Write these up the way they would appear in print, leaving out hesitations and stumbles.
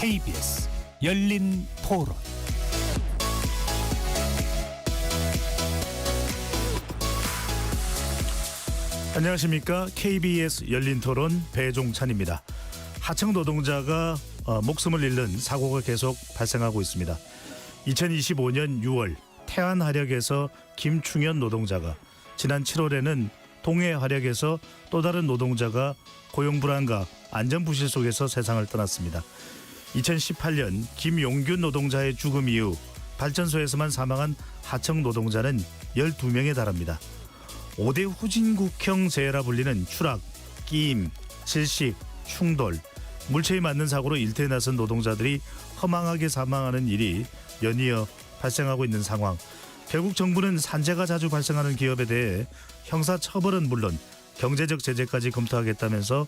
KBS 열린 토론. 안녕하십니까. KBS 열린 토론 배종찬입니다. 하청 노동자가 목숨을 잃는 사고가 계속 발생하고 있습니다. 2025년 6월 태안하력에서 김충현 노동자가, 지난 7월에는 동해하력에서 또 다른 노동자가 고용불안과 안전부실 속에서 세상을 떠났습니다. 2018년 김용균 노동자의 죽음 이후 발전소에서만 사망한 하청 노동자는 12명에 달합니다. 5대 후진국형 재해라 불리는 추락, 끼임, 질식, 충돌, 물체에 맞는 사고로 일터에 나선 노동자들이 허망하게 사망하는 일이 연이어 발생하고 있는 상황. 결국 정부는 산재가 자주 발생하는 기업에 대해 형사처벌은 물론 경제적 제재까지 검토하겠다면서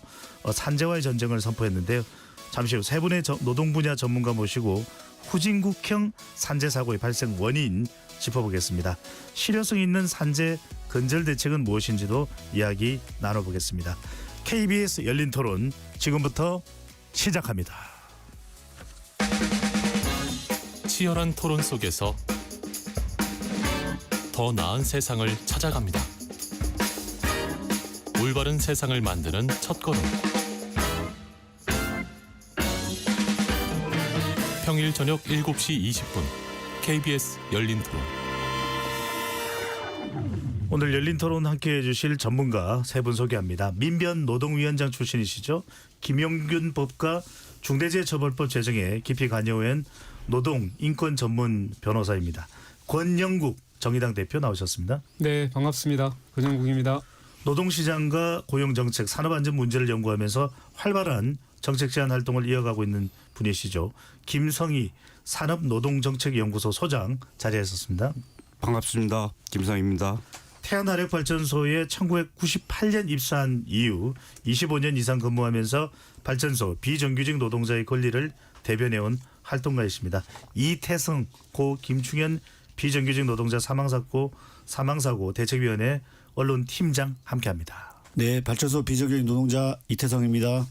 산재와의 전쟁을 선포했는데요. 잠시 후 세 분의 노동 분야 전문가 모시고 후진국형 산재 사고의 발생 원인 짚어보겠습니다. 실효성 있는 산재 근절 대책은 무엇인지도 이야기 나눠보겠습니다. KBS 열린 토론 지금부터 시작합니다. 치열한 토론 속에서 더 나은 세상을 찾아갑니다. 올바른 세상을 만드는 첫걸음. 평일 저녁 7시 20분 KBS 열린 토론. 오늘 열린 토론 함께해 주실 전문가 세 분 소개합니다. 민변 노동위원장 출신이시죠. 김용균 법과 중대재해처벌법 제정에 깊이 관여한 노동 인권 전문 변호사입니다. 권영국 정의당 대표 나오셨습니다. 네, 반갑습니다. 권영국입니다. 노동시장과 고용정책, 산업안전 문제를 연구하면서 활발한 정책 제안 활동을 이어가고 있는 분이시죠. 김성희 산업노동정책연구소 소장 자리했었습니다. 반갑습니다. 김성희입니다. 태안하력발전소에 1998년 입사한 이후 25년 이상 근무하면서 발전소 비정규직 노동자의 권리를 대변해온 활동가이십니다. 이태성 고 김충현 비정규직 노동자 사망사고 대책위원회 언론팀장 함께합니다. 네, 발전소 비정규직 노동자 이태성입니다.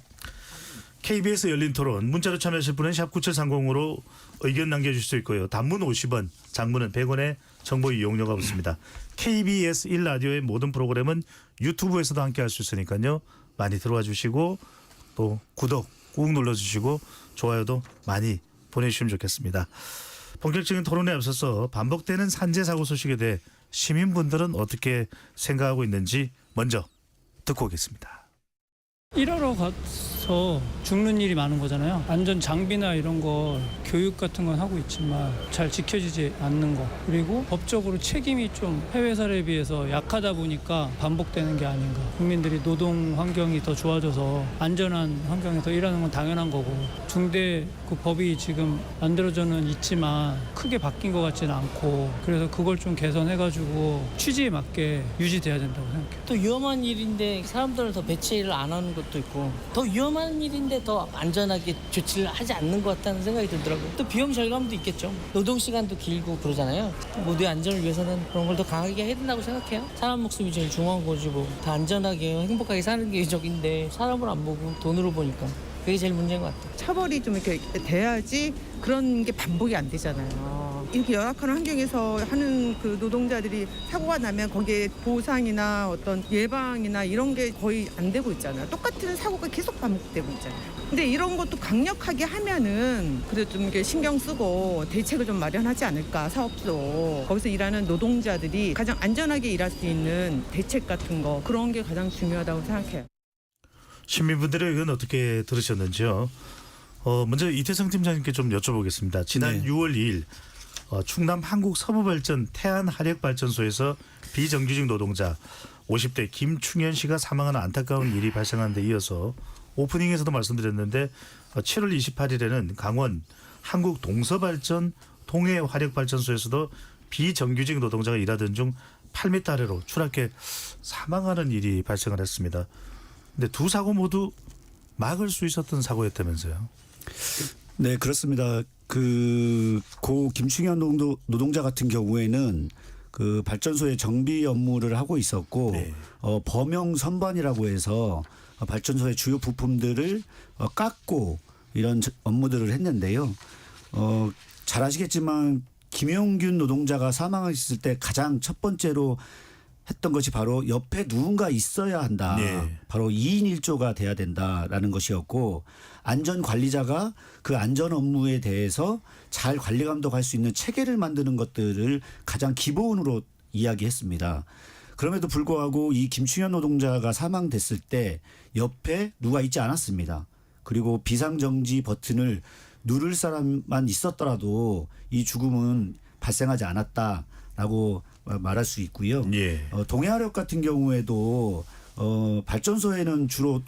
KBS 열린 토론 문자로 참여하실 분은 샵 9730으로 의견 남겨주실 수 있고요. 단문 50원, 장문은 100원의 정보 이용료가 붙습니다. KBS 1라디오의 모든 프로그램은 유튜브에서도 함께할 수 있으니까요. 많이 들어와 주시고 또 구독 꾹 눌러주시고 좋아요도 많이 보내주시면 좋겠습니다. 본격적인 토론에 앞서서 반복되는 산재 사고 소식에 대해 시민분들은 어떻게 생각하고 있는지 먼저 듣고 오겠습니다. 일하러 가서 죽는 일이 많은 거잖아요. 안전 장비나 이런 거 교육 같은 건 하고 있지만 잘 지켜지지 않는 거, 그리고 법적으로 책임이 좀 해외 사례에 비해서 약하다 보니까 반복되는 게 아닌가. 국민들이 노동 환경이 더 좋아져서 안전한 환경에서 일하는 건 당연한 거고, 중대 그 법이 지금 만들어져는 있지만 크게 바뀐 것 같지는 않고, 그래서 그걸 좀 개선해가지고 취지에 맞게 유지돼야 된다고 생각해요. 또 위험한 일인데 사람들을 더 배치를 안 하는 것도 있고, 더 위험한 일인데 더 안전하게 조치를 하지 않는 것 같다는 생각이 들더라고요. 또 비용 절감도 있겠죠. 노동 시간도 길고 그러잖아요. 모두의 안전을 위해서는 그런 걸 더 강하게 해야 된다고 생각해요. 사람 목숨이 제일 중요한 거지고, 더 안전하게 행복하게 사는 게 적인데 사람을 안 보고 돈으로 보니까 그게 제일 문제인 것 같아요. 처벌이 좀 이렇게 돼야지 그런 게 반복이 안 되잖아요. 이렇게 열악한 환경에서 하는 그 노동자들이 사고가 나면 거기에 보상이나 어떤 예방이나 이런 게 거의 안 되고 있잖아요. 똑같은 사고가 계속 반복되고 있잖아요. 근데 이런 것도 강력하게 하면은 그래도 좀 이렇게 신경 쓰고 대책을 좀 마련하지 않을까, 사업도. 거기서 일하는 노동자들이 가장 안전하게 일할 수 있는 대책 같은 거, 그런 게 가장 중요하다고 생각해요. 시민분들의 의견 어떻게 들으셨는지요? 먼저 이태성 팀장님께 좀 여쭤보겠습니다. 지난 네. 6월 2일 충남 한국서부발전 태안하력발전소에서 비정규직 노동자 50대 김충현 씨가 사망하는 안타까운 일이 발생한 데 이어서 오프닝에서도 말씀드렸는데 7월 28일에는 강원 한국동서발전 동해화력발전소에서도 비정규직 노동자가 일하던 중 8m 아래로 추락해 사망하는 일이 발생을 했습니다. 근데 두 사고 모두 막을 수 있었던 사고였다면서요? 네, 그렇습니다. 고 김충현 노동자 같은 경우에는 그 발전소의 정비 업무를 하고 있었고, 네. 범용 선반이라고 해서 발전소의 주요 부품들을 깎고 이런 업무들을 했는데요. 잘 아시겠지만 김용균 노동자가 사망했을 때 가장 첫 번째로 했던 것이 바로 옆에 누군가 있어야 한다. 네. 바로 2인 1조가 돼야 된다라는 것이었고 안전관리자가 그 안전 업무에 대해서 잘 관리 감독할 수 있는 체계를 만드는 것들을 가장 기본으로 이야기했습니다. 그럼에도 불구하고 이 김충현 노동자가 사망됐을 때 옆에 누가 있지 않았습니다. 그리고 비상정지 버튼을 누를 사람만 있었더라도 이 죽음은 발생하지 않았다라고 말할 수 있고요. 예. 동해화력 같은 경우에도 발전소에는 주로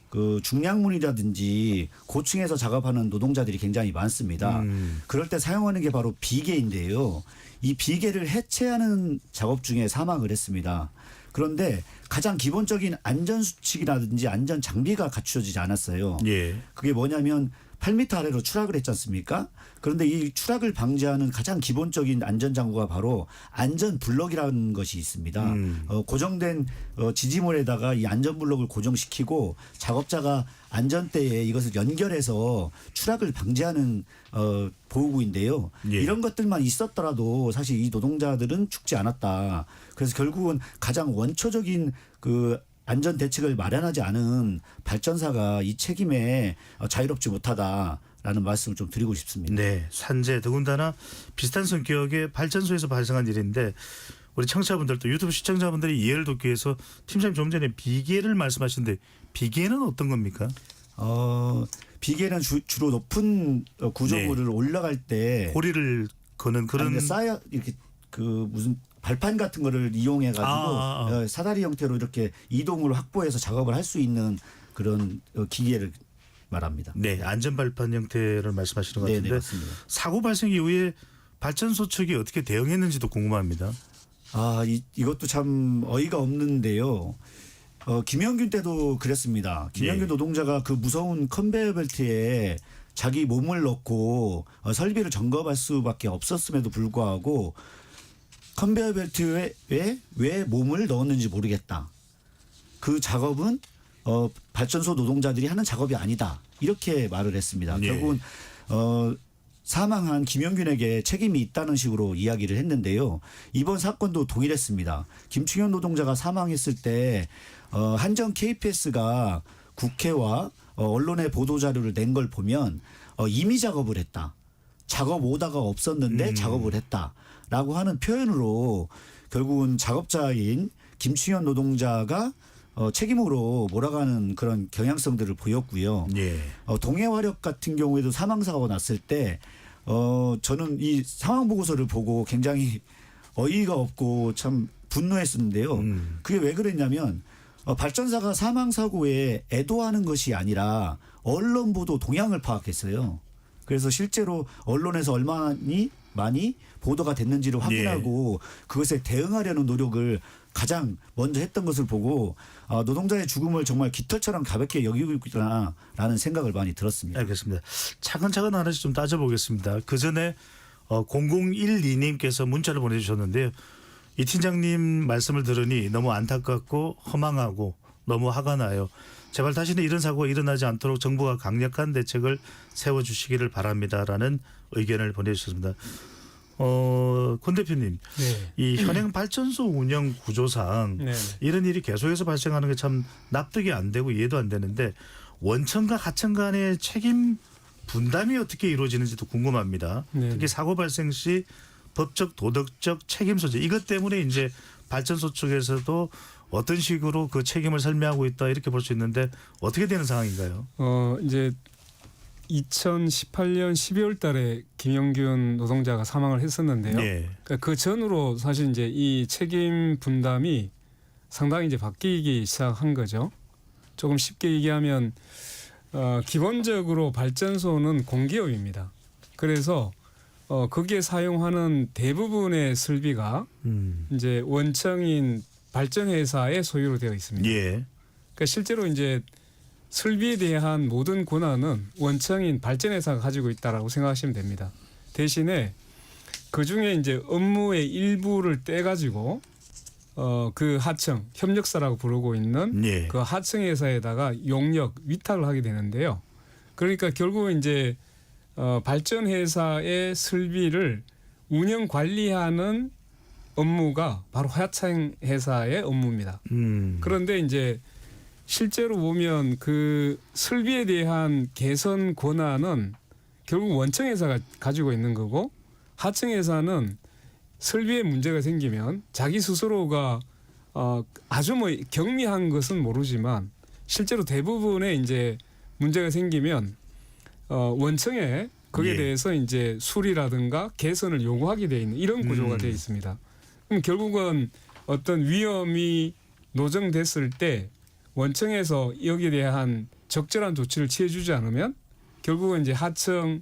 그 중량문이라든지 고층에서 작업하는 노동자들이 굉장히 많습니다. 그럴 때 사용하는 게 바로 비계인데요. 이 비계를 해체하는 작업 중에 사망을 했습니다. 그런데 가장 기본적인 안전수칙이라든지 안전 장비가 갖추어지지 않았어요. 예. 그게 뭐냐면 8m 아래로 추락을 했지 않습니까? 그런데 이 추락을 방지하는 가장 기본적인 안전장구가 바로 안전블럭이라는 것이 있습니다. 고정된 지지물에다가 이 안전블럭을 고정시키고 작업자가 안전대에 이것을 연결해서 추락을 방지하는 보호구인데요. 예. 이런 것들만 있었더라도 사실 이 노동자들은 죽지 않았다. 그래서 결국은 가장 원초적인 그 안전 대책을 마련하지 않은 발전사가 이 책임에 자유롭지 못하다라는 말씀을 좀 드리고 싶습니다. 네, 산재 더군다나 비슷한 성격의 발전소에서 발생한 일인데 우리 청취자분들도 유튜브 시청자분들이 이해를 돕기 위해서 팀장님 좀 전에 비계를 말씀하셨는데 비계는 어떤 겁니까? 비계는 주로 높은 구조물을 네. 올라갈 때 고리를 거는 그런 쌓여 이렇게 그 무슨 발판 같은 거를 이용해 가지고 사다리 형태로 이렇게 이동을 확보해서 작업을 할 수 있는 그런 기계를 말합니다. 네, 안전 발판 형태를 말씀하시는 것 네, 같은데 네, 맞습니다. 사고 발생 이후에 발전소 측이 어떻게 대응했는지도 궁금합니다. 이것도 참 어이가 없는데요. 김영균 때도 그랬습니다. 김영균 예. 노동자가 그 무서운 컨베이어 벨트에 자기 몸을 넣고 설비를 점검할 수밖에 없었음에도 불구하고 컨베이어 벨트에 왜 몸을 넣었는지 모르겠다. 그 작업은 발전소 노동자들이 하는 작업이 아니다. 이렇게 말을 했습니다. 예. 결국은 사망한 김영균에게 책임이 있다는 식으로 이야기를 했는데요. 이번 사건도 동일했습니다. 김충현 노동자가 사망했을 때 한전 KPS가 국회와 언론에 보도 자료를 낸 걸 보면 임의 작업을 했다. 작업 오다가 없었는데 작업을 했다라고 하는 표현으로 결국은 작업자인 김충현 노동자가 책임으로 몰아가는 그런 경향성들을 보였고요. 예. 동해화력 같은 경우에도 사망사고가 났을 때 저는 이 상황 보고서를 보고 굉장히 어이가 없고 참 분노했었는데요. 그게 왜 그랬냐면 발전사가 사망사고에 애도하는 것이 아니라 언론 보도 동향을 파악했어요. 그래서 실제로 언론에서 얼마나 많이 보도가 됐는지를 확인하고 그것에 대응하려는 노력을 가장 먼저 했던 것을 보고 노동자의 죽음을 정말 깃털처럼 가볍게 여기고 있구나라는 생각을 많이 들었습니다. 알겠습니다. 차근차근 하나씩 좀 따져보겠습니다. 그 전에 0012님께서 문자를 보내주셨는데요. 이 팀장님 말씀을 들으니 너무 안타깝고 허망하고 너무 화가 나요. 제발 다시는 이런 사고가 일어나지 않도록 정부가 강력한 대책을 세워주시기를 바랍니다라는 의견을 보내주셨습니다. 권 대표님, 네. 이 현행 발전소 운영 구조상 네. 이런 일이 계속해서 발생하는 게 참 납득이 안 되고 이해도 안 되는데 원청과 하청 간의 책임 분담이 어떻게 이루어지는지도 궁금합니다. 네. 특히 사고 발생 시 법적 도덕적 책임 소재 이것 때문에 이제 발전소 쪽에서도 어떤 식으로 그 책임을 설명하고 있다 이렇게 볼 수 있는데 어떻게 되는 상황인가요? 이제 2018년 12월 달에 김영균 노동자가 사망을 했었는데요. 네. 그러니까 그 전으로 사실 이제 이 책임 분담이 상당히 이제 바뀌기 시작한 거죠. 조금 쉽게 얘기하면 기본적으로 발전소는 공기업입니다. 그래서 거기에 사용하는 대부분의 설비가 이제 원청인 발전회사의 소유로 되어 있습니다. 예. 그러니까 실제로 이제 설비에 대한 모든 권한은 원청인 발전회사가 가지고 있다라고 생각하시면 됩니다. 대신에 그 중에 이제 업무의 일부를 떼가지고 그 하청 협력사라고 부르고 있는 예. 그 하청 회사에다가 용역 위탁을 하게 되는데요. 그러니까 결국은 이제 발전 회사의 설비를 운영 관리하는 업무가 바로 하청 회사의 업무입니다. 그런데 이제 실제로 보면 그 설비에 대한 개선 권한은 결국 원청 회사가 가지고 있는 거고, 하청 회사는 설비에 문제가 생기면 자기 스스로가 아주 뭐 경미한 것은 모르지만 실제로 대부분의 이제 문제가 생기면 원청에 거기에 예. 대해서 이제 수리라든가 개선을 요구하게 돼 있는 이런 구조가 돼 있습니다. 그럼 결국은 어떤 위험이 노정됐을 때 원청에서 여기에 대한 적절한 조치를 취해주지 않으면 결국은 이제 하청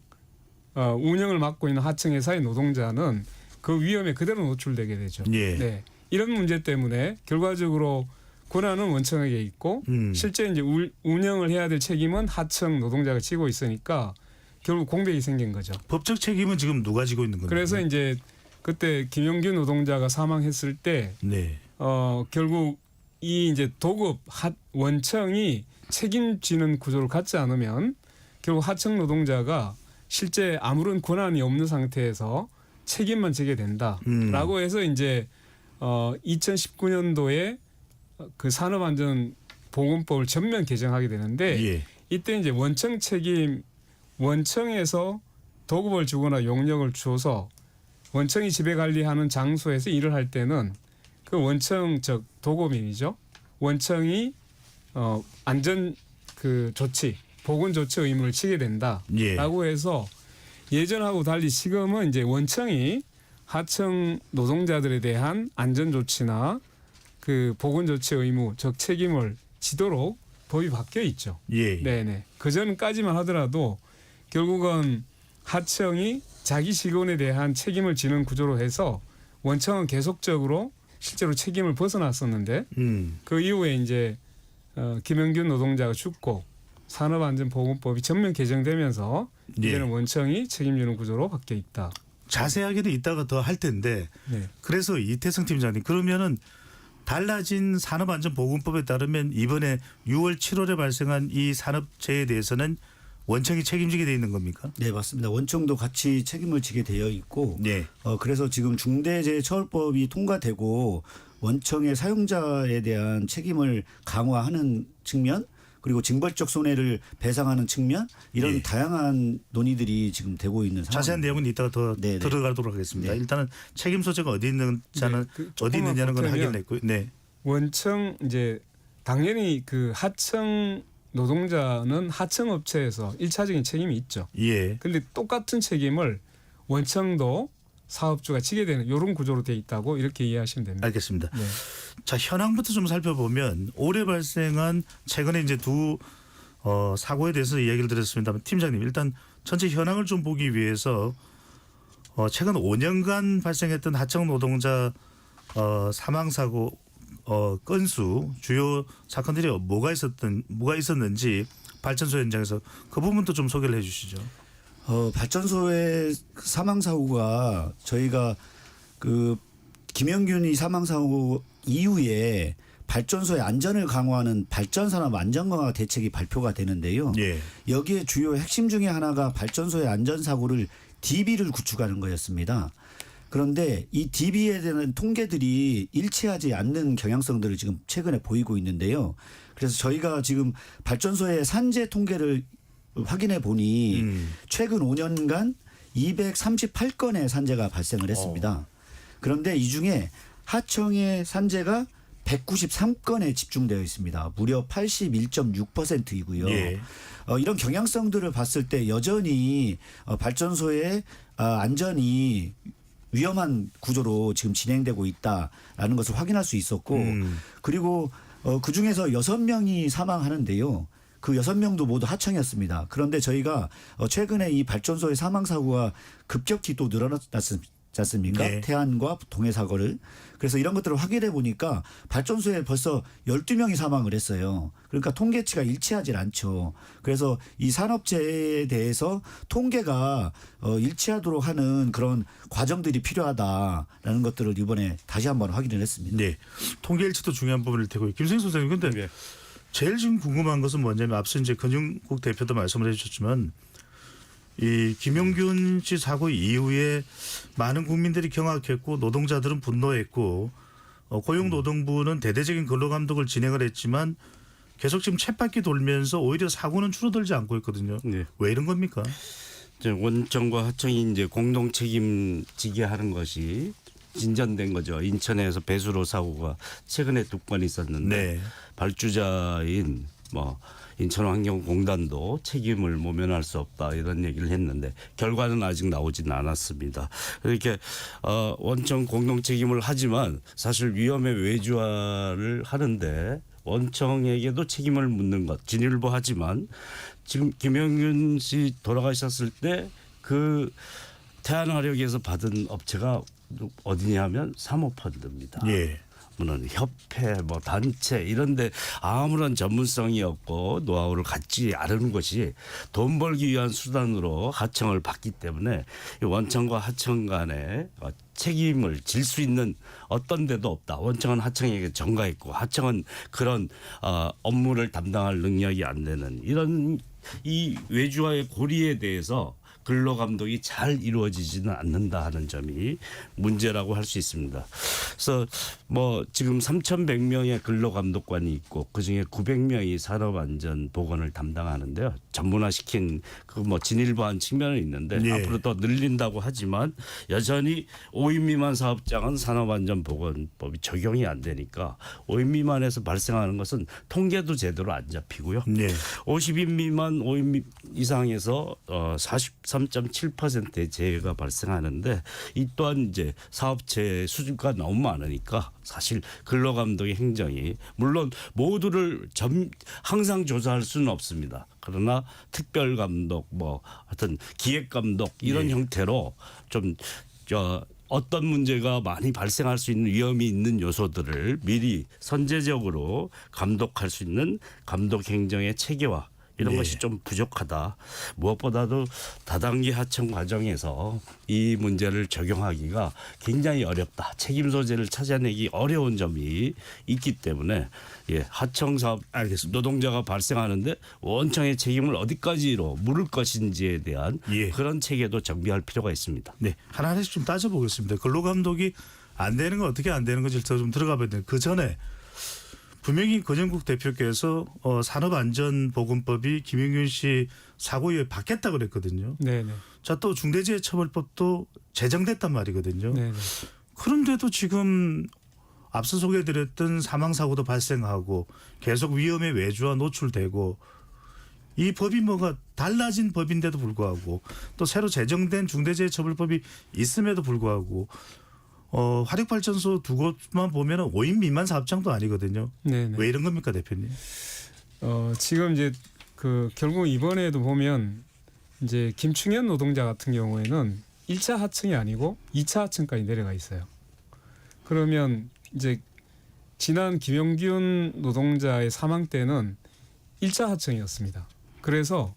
운영을 맡고 있는 하청 회사의 노동자는 그 위험에 그대로 노출되게 되죠. 예. 네. 이런 문제 때문에 결과적으로 권한은 원청에게 있고 실제 이제 운영을 해야 될 책임은 하청 노동자가 지고 있으니까 결국 공백이 생긴 거죠. 법적 책임은 지금 누가 지고 있는 건가요? 그래서 이제 그때 김용규 노동자가 사망했을 때 네. 결국 이 이제 도급 원청이 책임지는 구조를 갖지 않으면 결국 하청 노동자가 실제 아무런 권한이 없는 상태에서 책임만 지게 된다라고 해서 이제 2019년도에 그 산업안전보건법을 전면 개정하게 되는데 예. 이때 이제 원청 책임, 원청에서 도급을 주거나 용역을 줘서 원청이 지배 관리하는 장소에서 일을 할 때는 그 원청 즉 도급인이죠. 원청이 안전 그 조치, 보건 조치 의무를 지게 된다라고 해서 예전하고 달리 지금은 이제 원청이 하청 노동자들에 대한 안전 조치나 그 보건 조치 의무, 즉 책임을 지도록 법이 바뀌어 있죠. 예. 네네. 그 전까지만 하더라도 결국은 하청이 자기 직원에 대한 책임을 지는 구조로 해서 원청은 계속적으로 실제로 책임을 벗어났었는데 그 이후에 이제 김영균 노동자가 죽고 산업안전보건법이 전면 개정되면서 예. 이제는 원청이 책임지는 구조로 바뀌어 있다. 자세하게는 이따가 더 할 텐데 네. 그래서 이태성 팀장님 그러면은 달라진 산업안전보건법에 따르면 이번에 6월 7월에 발생한 이 산업재해에 대해서는 원청이 책임지게 돼 있는 겁니까? 네, 맞습니다. 원청도 같이 책임을 지게 되어 있고 네. 그래서 지금 중대재해처벌법이 통과되고 원청의 사용자에 대한 책임을 강화하는 측면 그리고 징벌적 손해를 배상하는 측면 이런 예. 다양한 논의들이 지금 되고 있는 상황입니다. 자세한 내용은 이따가 더 네네. 들어가도록 하겠습니다. 네. 일단은 책임 소재가 어디 있는지는 어디 있느냐는 건 확인했고요. 네. 원청 이제 당연히 그 하청 노동자는 하청 업체에서 1차적인 책임이 있죠. 예. 근데 똑같은 책임을 원청도 사업주가 지게 되는 이런 구조로 돼 있다고 이렇게 이해하시면 됩니다. 알겠습니다. 네. 자, 현황부터 좀 살펴보면 올해 발생한 최근에 이제 두 사고에 대해서 이야기를 드렸습니다만 팀장님 일단 전체 현황을 좀 보기 위해서 최근 5년간 발생했던 하청 노동자 사망 사고 건수 주요 사건들이 뭐가 있었는지 발전소 현장에서 그 부분도 좀 소개를 해 주시죠. 발전소의 사망 사고가 저희가 그 김영균이 사망 사고 이후에 발전소의 안전을 강화하는 발전산업 안전강화 대책이 발표가 되는데요. 예. 여기에 주요 핵심 중에 하나가 발전소의 안전사고를 DB를 구축하는 거였습니다. 그런데 이 DB에 대한 통계들이 일치하지 않는 경향성들을 지금 최근에 보이고 있는데요. 그래서 저희가 지금 발전소의 산재 통계를 확인해 보니 최근 5년간 238건의 산재가 발생을 했습니다. 그런데 이 중에 하청의 산재가 193건에 집중되어 있습니다. 무려 81.6%이고요. 예. 이런 경향성들을 봤을 때 여전히 발전소의 안전이 위험한 구조로 지금 진행되고 있다라는 것을 확인할 수 있었고 그리고 그중에서 6명이 사망하는데요. 그 6명도 모두 하청이었습니다. 그런데 저희가 최근에 이 발전소의 사망 사고가 급격히 또 늘어났지 않습니까? 네. 태안과 동해 사고를. 그래서 이런 것들을 확인해 보니까 발전소에 벌써 12명이 사망을 했어요. 그러니까 통계치가 일치하지 않죠. 그래서 이 산업재해에 대해서 통계가 일치하도록 하는 그런 과정들이 필요하다라는 것들을 이번에 다시 한번 확인을 했습니다. 네. 통계 일치도 중요한 부분일 테고 김승희 소장님 근데 제일 지금 궁금한 것은 뭐냐면 앞서 이제 건영국 대표도 말씀을 해주셨지만 이 김용균 씨 사고 이후에 많은 국민들이 경악했고 노동자들은 분노했고 고용노동부는 대대적인 근로감독을 진행을 했지만 계속 지금 쳇바퀴 돌면서 오히려 사고는 줄어들지 않고 있거든요. 네. 왜 이런 겁니까? 이제 원청과 하청이 이제 공동 책임지게 하는 것이 진전된 거죠. 인천에서 배수로 사고가 최근에 2건 있었는데 네. 발주자인 뭐 인천환경공단도 책임을 모면할 수 없다 이런 얘기를 했는데 결과는 아직 나오진 않았습니다. 이렇게 원청 공동 책임을 하지만 사실 위험의 외주화를 하는데 원청에게도 책임을 묻는 것 진일보하지만 지금 김영균 씨 돌아가셨을 때 그 태안화력에서 받은 업체가 어디냐면 사모펀드입니다. 예. 물론 협회 뭐 단체 이런데 아무런 전문성이 없고 노하우를 갖지 않은 것이 돈 벌기 위한 수단으로 하청을 받기 때문에 이 원청과 하청 간에 책임을 질 수 있는 어떤 데도 없다. 원청은 하청에게 전가했고 하청은 그런 업무를 담당할 능력이 안 되는 이런 이 외주화의 고리에 대해서 근로감독이 잘 이루어지지는 않는다 하는 점이 문제라고 할 수 있습니다. 그래서 뭐 지금 3,100명의 근로감독관이 있고 그중에 900명이 산업안전보건을 담당하는데요. 전문화시킨 그 뭐 진일보한 측면은 있는데 예. 앞으로 더 늘린다고 하지만 여전히 5인 미만 사업장은 산업안전보건법이 적용이 안 되니까 5인 미만에서 발생하는 것은 통계도 제대로 안 잡히고요. 네. 50인 미만 5인 이상에서 43.7%의 재해가 발생하는데 이 또한 이제 사업체 수주가 너무 많으니까 사실 근로감독의 행정이 물론 모두를 항상 조사할 수는 없습니다. 그러나 특별감독 뭐 하여튼 기획감독 이런 형태로 좀 어떤 문제가 많이 발생할 수 있는 위험이 있는 요소들을 미리 선제적으로 감독할 수 있는 감독 행정의 체계화 이런 네. 것이 좀 부족하다. 무엇보다도 다단계 하청 과정에서 이 문제를 적용하기가 굉장히 어렵다. 책임 소재를 찾아내기 어려운 점이 있기 때문에 하청 사업 알겠습니다. 노동자가 발생하는데 원청의 책임을 어디까지로 물을 것인지에 대한 그런 체계도 정비할 필요가 있습니다. 네. 하나씩 좀 따져보겠습니다. 근로감독이 안 되는 건 어떻게 안 되는 건지 좀 들어가 봐야 되는데 그 전에 분명히 건영국 대표께서 산업안전보건법이 김용균 씨 사고 이후에 바뀌었다고 그랬거든요. 네네. 자, 또 중대재해처벌법도 제정됐단 말이거든요. 네네. 그런데도 지금 앞서 소개해드렸던 사망사고도 발생하고 계속 위험의 외주화 노출되고 이 법이 뭐가 달라진 법인데도 불구하고 또 새로 제정된 중대재해처벌법이 있음에도 불구하고 화력발전소 2곳만 보면 5인 미만 사업장도 아니거든요. 네네. 왜 이런 겁니까, 대표님? 지금 이제 그 결국 이번에도 보면 이제 김충현 노동자 같은 경우에는 1차 하청이 아니고 2차 하청까지 내려가 있어요. 그러면 이제 지난 김용균 노동자의 사망 때는 1차 하청이었습니다. 그래서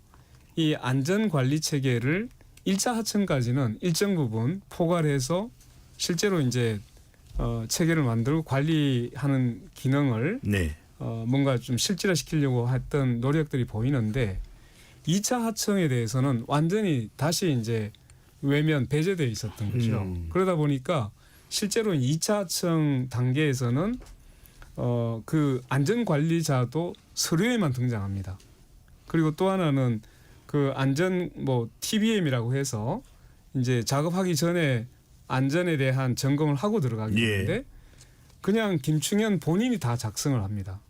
이 안전관리 체계를 1차 하청까지는 일정 부분 포괄해서 실제로 이제 체계를 만들고 관리하는 기능을 네. 뭔가 좀 실질화시키려고 했던 노력들이 보이는데 2차 하청에 대해서는 완전히 다시 이제 외면 배제되어 있었던 거죠. 그러다 보니까 실제로 2차 하청 단계에서는 그 안전관리자도 서류에만 등장합니다. 그리고 또 하나는 그 안전 뭐 TBM이라고 해서 이제 작업하기 전에 안전에 대한 점검을 하고 들어가게 되는데 그냥 김충현 본인이 다 작성을 합니다.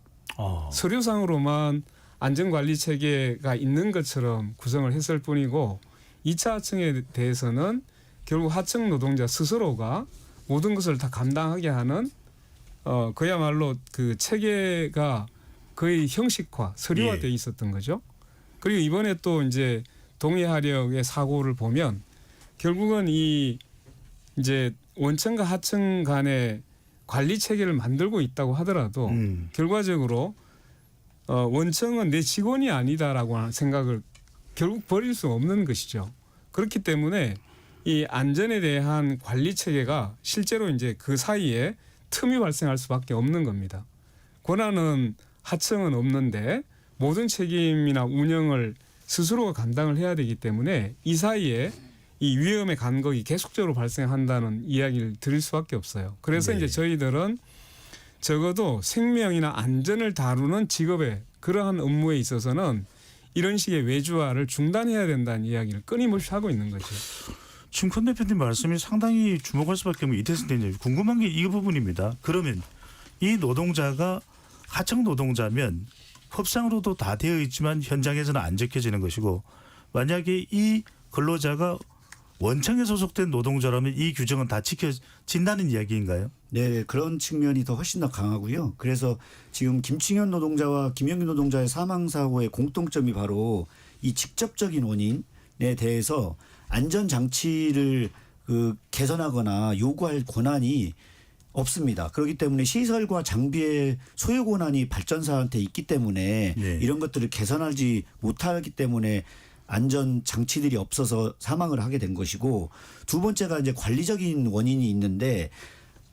서류상으로만 안전관리 체계가 있는 것처럼 구성을 했을 뿐이고 2차 하청에 대해서는 결국 하청 노동자 스스로가 모든 것을 다 감당하게 하는 그야말로 그 체계가 거의 형식화, 서류화되어 있었던 거죠. 그리고 이번에 또 이제 동해하력의 사고를 보면 결국은 이 이제 원청과 하청 간의 관리 체계를 만들고 있다고 하더라도 결과적으로 원청은 내 직원이 아니다라고 하는 생각을 결국 버릴 수 없는 것이죠. 그렇기 때문에 이 안전에 대한 관리 체계가 실제로 이제 그 사이에 틈이 발생할 수밖에 없는 겁니다. 권한은 하청은 없는데 모든 책임이나 운영을 스스로가 감당을 해야 되기 때문에 이 사이에 이 위험의 간극이 계속적으로 발생한다는 이야기를 드릴 수밖에 없어요. 그래서 네. 이제 저희들은 적어도 생명이나 안전을 다루는 직업의 그러한 업무에 있어서는 이런 식의 외주화를 중단해야 된다는 이야기를 끊임없이 하고 있는 거죠. 김권 대표님 말씀이 상당히 주목할 수밖에 없는 이태선 대표님 궁금한 게 이 부분입니다. 그러면 이 노동자가 하청 노동자면 법상으로도 다 되어 있지만 현장에서는 안 지켜지는 것이고 만약에 이 근로자가 원청에 소속된 노동자라면 이 규정은 다 지켜진다는 이야기인가요? 네, 그런 측면이 더 훨씬 더 강하고요. 그래서 지금 김충현 노동자와 김영규 노동자의 사망 사고의 공통점이 바로 이 직접적인 원인에 대해서 안전 장치를 개선하거나 요구할 권한이 없습니다. 그렇기 때문에 시설과 장비의 소유 권한이 발전사한테 있기 때문에 네. 이런 것들을 개선하지 못하기 때문에 안전 장치들이 없어서 사망을 하게 된 것이고, 두 번째가 이제 관리적인 원인이 있는데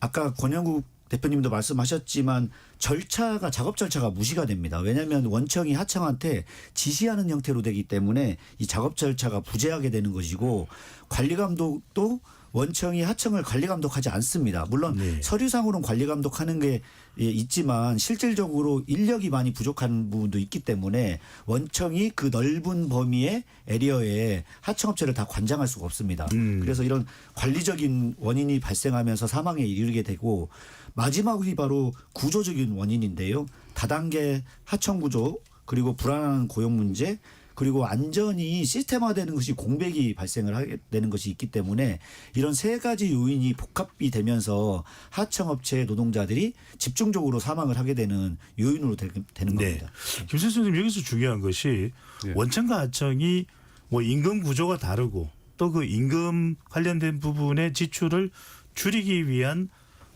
아까 권영국 대표님도 말씀하셨지만 절차가 작업 절차가 무시가 됩니다. 왜냐하면 원청이 하청한테 지시하는 형태로 되기 때문에 이 작업 절차가 부재하게 되는 것이고, 관리 감독도 원청이 하청을 관리 감독하지 않습니다. 물론 네. 서류상으로는 관리 감독하는 게 있지만 실질적으로 인력이 많이 부족한 부분도 있기 때문에 원청이 그 넓은 범위의 에리어에 하청업체를 다 관장할 수가 없습니다. 그래서 이런 관리적인 원인이 발생하면서 사망에 이르게 되고, 마지막이 바로 구조적인 원인인데요. 다단계 하청 구조, 그리고 불안한 고용 문제, 그리고 안전이 시스템화되는 것이 공백이 발생을 하게 되는 것이 있기 때문에 이런 세 가지 요인이 복합이 되면서 하청업체 노동자들이 집중적으로 사망을 하게 되는 요인으로 되는 네. 겁니다. 김 선생님 여기서 중요한 것이 네. 원청과 하청이 뭐 임금 구조가 다르고 또 그 임금 관련된 부분의 지출을 줄이기 위한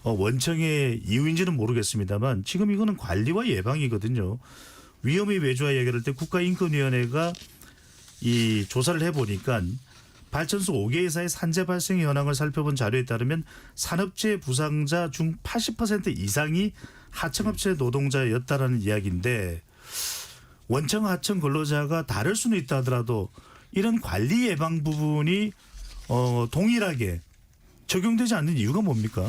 원청의 이유인지는 모르겠습니다만 지금 이거는 관리와 예방이거든요. 위험의 외주화 얘기할 때 국가인권위원회가 이 조사를 해보니까 발전소 5개 회사의 산재 발생 현황을 살펴본 자료에 따르면 산업재해 부상자 중 80% 이상이 하청업체 노동자였다라는 이야기인데, 원청 하청 근로자가 다를 수는 있다 하더라도 이런 관리 예방 부분이 동일하게 적용되지 않는 이유가 뭡니까?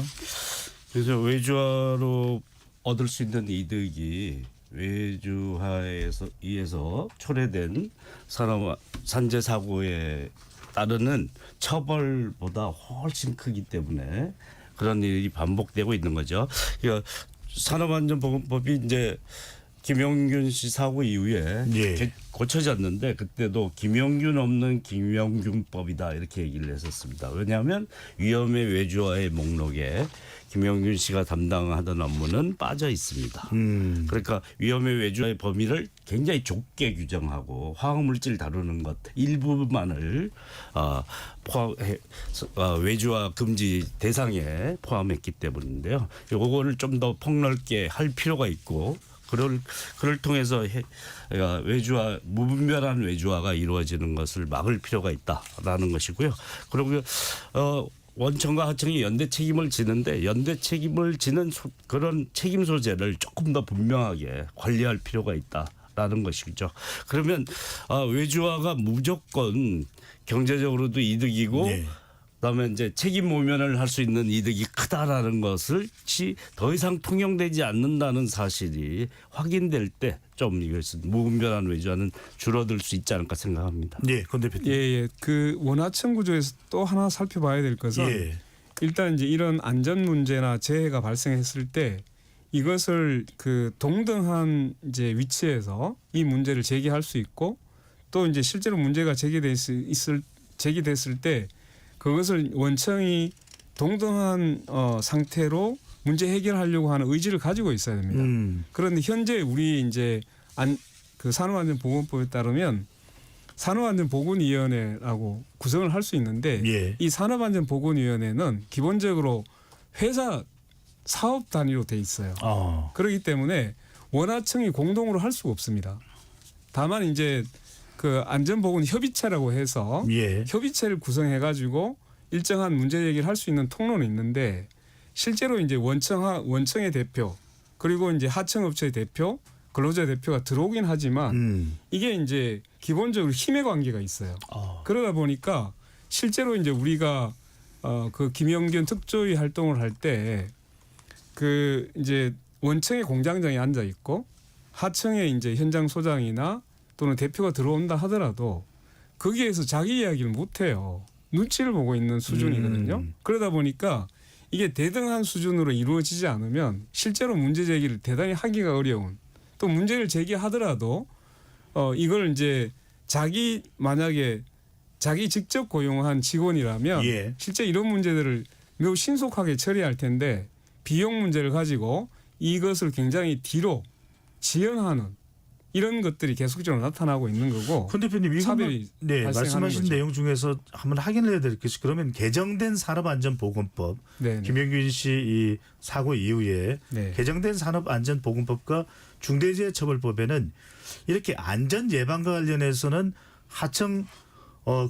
그래서 외주화로 얻을 수 있는 이득이 외주화에서 의해서 초래된 산재 사고에 따르는 처벌보다 훨씬 크기 때문에 그런 일이 반복되고 있는 거죠. 그러니까 산업안전보건법이 이제 김영균 씨 사고 이후에 예. 고쳐졌는데 그때도 김영균 없는 김영균법이다 이렇게 얘기를 했었습니다. 왜냐하면 위험의 외주화의 목록에 김영균 씨가 담당하던 업무는 빠져 있습니다. 그러니까 위험의 외주화의 범위를 굉장히 좁게 규정하고 화학물질 다루는 것 일부만을 포함해 외주화 금지 대상에 포함했기 때문인데요. 이거를 좀 더 폭넓게 할 필요가 있고, 그를 통해서 외주화, 무분별한 외주화가 이루어지는 것을 막을 필요가 있다라는 것이고요. 그리고 원청과 하청이 연대 책임을 지는데 연대 책임을 지는 그런 책임 소재를 조금 더 분명하게 관리할 필요가 있다라는 것이죠. 그러면 외주화가 무조건 경제적으로도 이득이고 네. 그다음에 이제 책임 모면을 할 수 있는 이득이 크다라는 것을 더 이상 통용되지 않는다는 사실이 확인될 때 좀 이것은 무분별한 외주화는 줄어들 수 있지 않을까 생각합니다. 네, 권 대표님. 예. 그 원하청 구조에서 또 하나 살펴봐야 될 것은 예. 일단 이제 이런 안전 문제나 재해가 발생했을 때 이것을 그 동등한 이제 위치에서 이 문제를 제기할 수 있고, 또 이제 실제로 문제가 제기됐을 때 그것을 원청이 동등한 상태로 문제 해결하려고 하는 의지를 가지고 있어야 됩니다. 그런데 현재 우리 이제 그 산업안전보건법에 따르면 산업안전보건위원회라고 구성을 할 수 있는데 예. 이 산업안전보건위원회는 기본적으로 회사 사업 단위로 돼 있어요. 그렇기 때문에 원하청이 공동으로 할 수가 없습니다. 다만 이제 그 안전보건협의체라고 해서 예. 협의체를 구성해가지고 일정한 문제 제기를 할 수 있는 통로는 있는데, 실제로 이제 원청의 대표, 그리고 이제 하청업체의 대표, 근로자 대표가 들어오긴 하지만 이게 이제 기본적으로 힘의 관계가 있어요. 그러다 보니까 실제로 이제 우리가 그 김영균 특조위 활동을 할 때 그 이제 원청에 공장장이 앉아 있고 하청에 이제 현장 소장이나 또는 대표가 들어온다 하더라도 거기에서 자기 이야기를 못 해요. 눈치를 보고 있는 수준이거든요. 그러다 보니까 이게 대등한 수준으로 이루어지지 않으면 실제로 문제 제기를 대단히 하기가 어려운, 또 문제를 제기하더라도 이걸 이제 만약에 자기 직접 고용한 직원이라면 예. 실제 이런 문제들을 매우 신속하게 처리할 텐데 비용 문제를 가지고 이것을 굉장히 뒤로 지연하는 이런 것들이 계속적으로 나타나고 있는 거고. 권 대표님 차별이 네, 발생하는 말씀하신 거죠. 내용 중에서 한번 확인을 해야 될 것이 그러면 개정된 산업안전보건법 네, 네. 김영균 씨 이 사고 이후에 네. 개정된 산업안전보건법과 중대재해처벌법에는 이렇게 안전 예방과 관련해서는 하청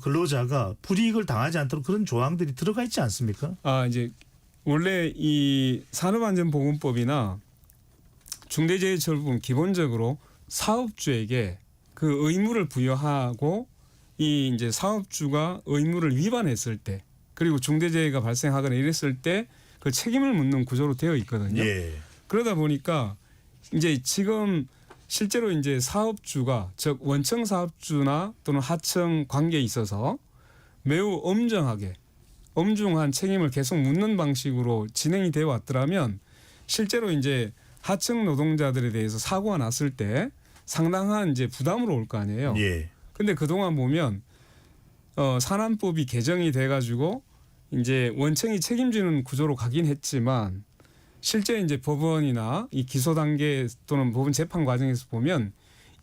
근로자가 불이익을 당하지 않도록 그런 조항들이 들어가 있지 않습니까? 이제 원래 이 산업안전보건법이나 중대재해처벌법은 기본적으로 사업주에게 그 의무를 부여하고 이 이제 사업주가 의무를 위반했을 때 그리고 중대재해가 발생하거나 이랬을 때 그 책임을 묻는 구조로 되어 있거든요. 예. 그러다 보니까 이제 지금 실제로 이제 사업주가 즉 원청 사업주나 또는 하청 관계에 있어서 매우 엄중한 책임을 계속 묻는 방식으로 진행이 되어 왔더라면 실제로 이제 하청 노동자들에 대해서 사고가 났을 때 상당한 이제 부담으로 올 거 아니에요. 예. 근데 그동안 보면 산안법이 개정이 돼 가지고 이제 원청이 책임지는 구조로 가긴 했지만 실제 이제 법원이나 이 기소 단계 또는 법원 재판 과정에서 보면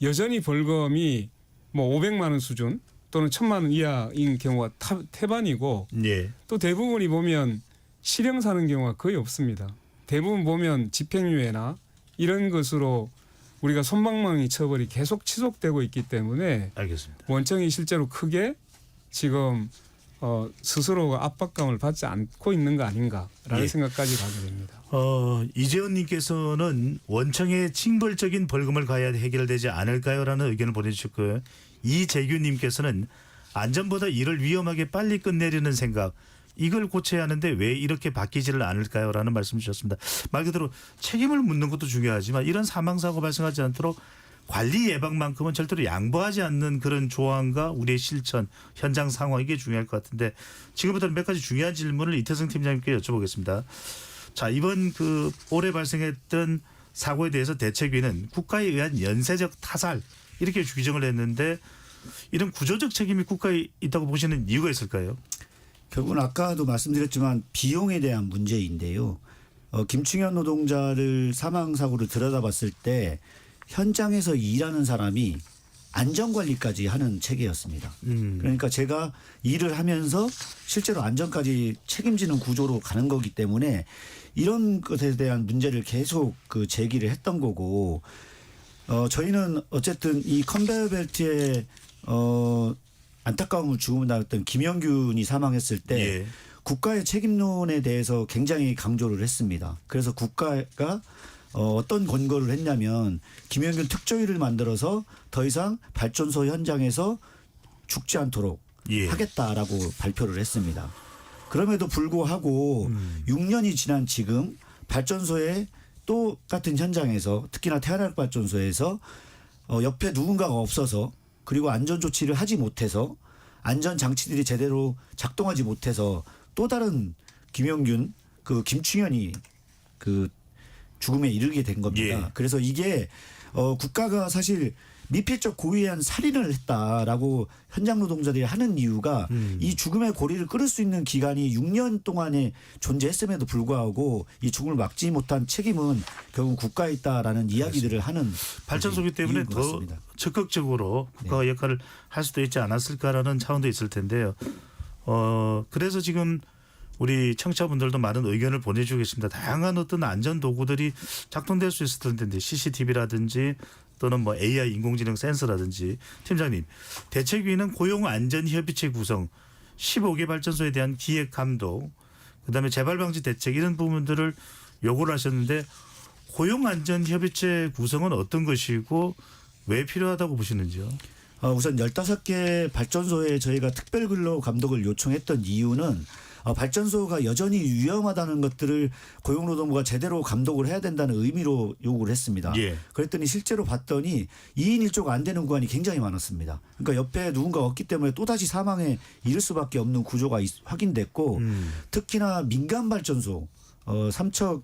여전히 벌금이 뭐 500만 원 수준 또는 1000만 원 이하인 경우가 태반이고 예. 또 대부분이 보면 실형 사는 경우가 거의 없습니다. 대부분 보면 집행유예나 이런 것으로 우리가 솜방망이 처벌이 계속 지속되고 있기 때문에 알겠습니다. 원청이 실제로 크게 지금 스스로가 압박감을 받지 않고 있는 거 아닌가라는 예. 생각까지 가게 됩니다. 이재훈님께서는 원청의 징벌적인 벌금을 가야 해결되지 않을까요라는 의견을 보내주셨고요. 이재규님께서는 안전보다 일을 위험하게 빨리 끝내려는 생각 이걸 고쳐야 하는데 왜 이렇게 바뀌지를 않을까요라는 말씀 주셨습니다. 말 그대로 책임을 묻는 것도 중요하지만 이런 사망사고 발생하지 않도록 관리 예방만큼은 절대로 양보하지 않는 그런 조항과 우리의 실천, 현장 상황 이게 중요할 것 같은데 지금부터는 몇 가지 중요한 질문을 이태성 팀장님께 여쭤보겠습니다. 자, 이번 그 올해 발생했던 사고에 대해서 대책위는 국가에 의한 연쇄적 타살 이렇게 규정을 했는데 이런 구조적 책임이 국가에 있다고 보시는 이유가 있을까요? 결국은 아까도 말씀드렸지만 비용에 대한 문제인데요. 김충현 노동자를 사망사고를 들여다봤을 때 현장에서 일하는 사람이 안전관리까지 하는 체계였습니다. 그러니까 제가 일을 하면서 실제로 안전까지 책임지는 구조로 가는 거기 때문에 이런 것에 대한 문제를 계속 그 제기를 했던 거고 저희는 어쨌든 이 컨베이어 벨트에 안타까움을 죽음을 당했던 김영균이 사망했을 때 예. 국가의 책임론에 대해서 굉장히 강조를 했습니다. 그래서 국가가 어떤 권고를 했냐면 김영균 특조위를 만들어서 더 이상 발전소 현장에서 죽지 않도록 예. 하겠다라고 발표를 했습니다. 그럼에도 불구하고 6년이 지난 지금 발전소의 똑같은 현장에서 특히나 태안할 발전소에서 옆에 누군가가 없어서 그리고 안전 조치를 하지 못해서 안전 장치들이 제대로 작동하지 못해서 또 다른 김영균 그 김충현이 그 죽음에 이르게 된 겁니다. 예. 그래서 이게 국가가 사실 미필적 고의한 살인을 했다라고 현장 노동자들이 하는 이유가 이 죽음의 고리를 끊을 수 있는 기간이 6년 동안에 존재했음에도 불구하고 이 죽음을 막지 못한 책임은 결국 국가에 있다라는 이야기들을 하는 발전소기 때문에 이유인 것 더 같습니다. 적극적으로 국가가 역할을 할 수도 있지 않았을까라는 차원도 있을 텐데요. 그래서 지금 우리 청취자분들도 많은 의견을 보내주고 계십니다. 다양한 어떤 안전 도구들이 작동될 수 있을 텐데 CCTV라든지 또는 뭐 AI 인공지능 센서라든지 팀장님 대책위는 고용안전협의체 구성 15개 발전소에 대한 기획 감독 그다음에 재발 방지 대책 이런 부분들을 요구를 하셨는데 고용안전협의체 구성은 어떤 것이고 왜 필요하다고 보시는지요? 우선 15개 발전소에 저희가 특별근로감독을 요청했던 이유는 발전소가 여전히 위험하다는 것들을 고용노동부가 제대로 감독을 해야 된다는 의미로 요구를 했습니다. 예. 그랬더니 실제로 봤더니 2인 1조가 안 되는 구간이 굉장히 많았습니다. 그러니까 옆에 누군가 없기 때문에 또다시 사망에 이를 수밖에 없는 구조가 확인됐고 특히나 민간 발전소 삼척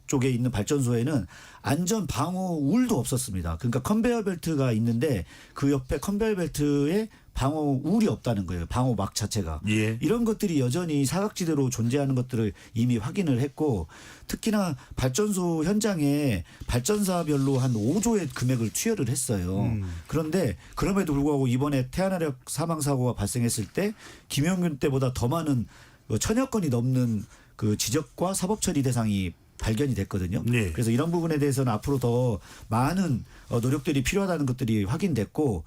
쪽에 있는 발전소에는 안전 방호 울도 없었습니다. 그러니까 컨베이어 벨트가 있는데 그 옆에 컨베이어 벨트에 방호 울이 없다는 거예요. 방호 막 자체가. 예. 이런 것들이 여전히 사각지대로 존재하는 것들을 이미 확인을 했고 특히나 발전소 현장에 발전사별로 한 5조의 금액을 투여를 했어요. 그런데 그럼에도 불구하고 이번에 태안화력 사망사고가 발생했을 때 김영균 때보다 더 많은 1000여 건이 넘는 그 지적과 사법처리 대상이 발견이 됐거든요. 네. 그래서 이런 부분에 대해서는 앞으로 더 많은 노력들이 필요하다는 것들이 확인됐고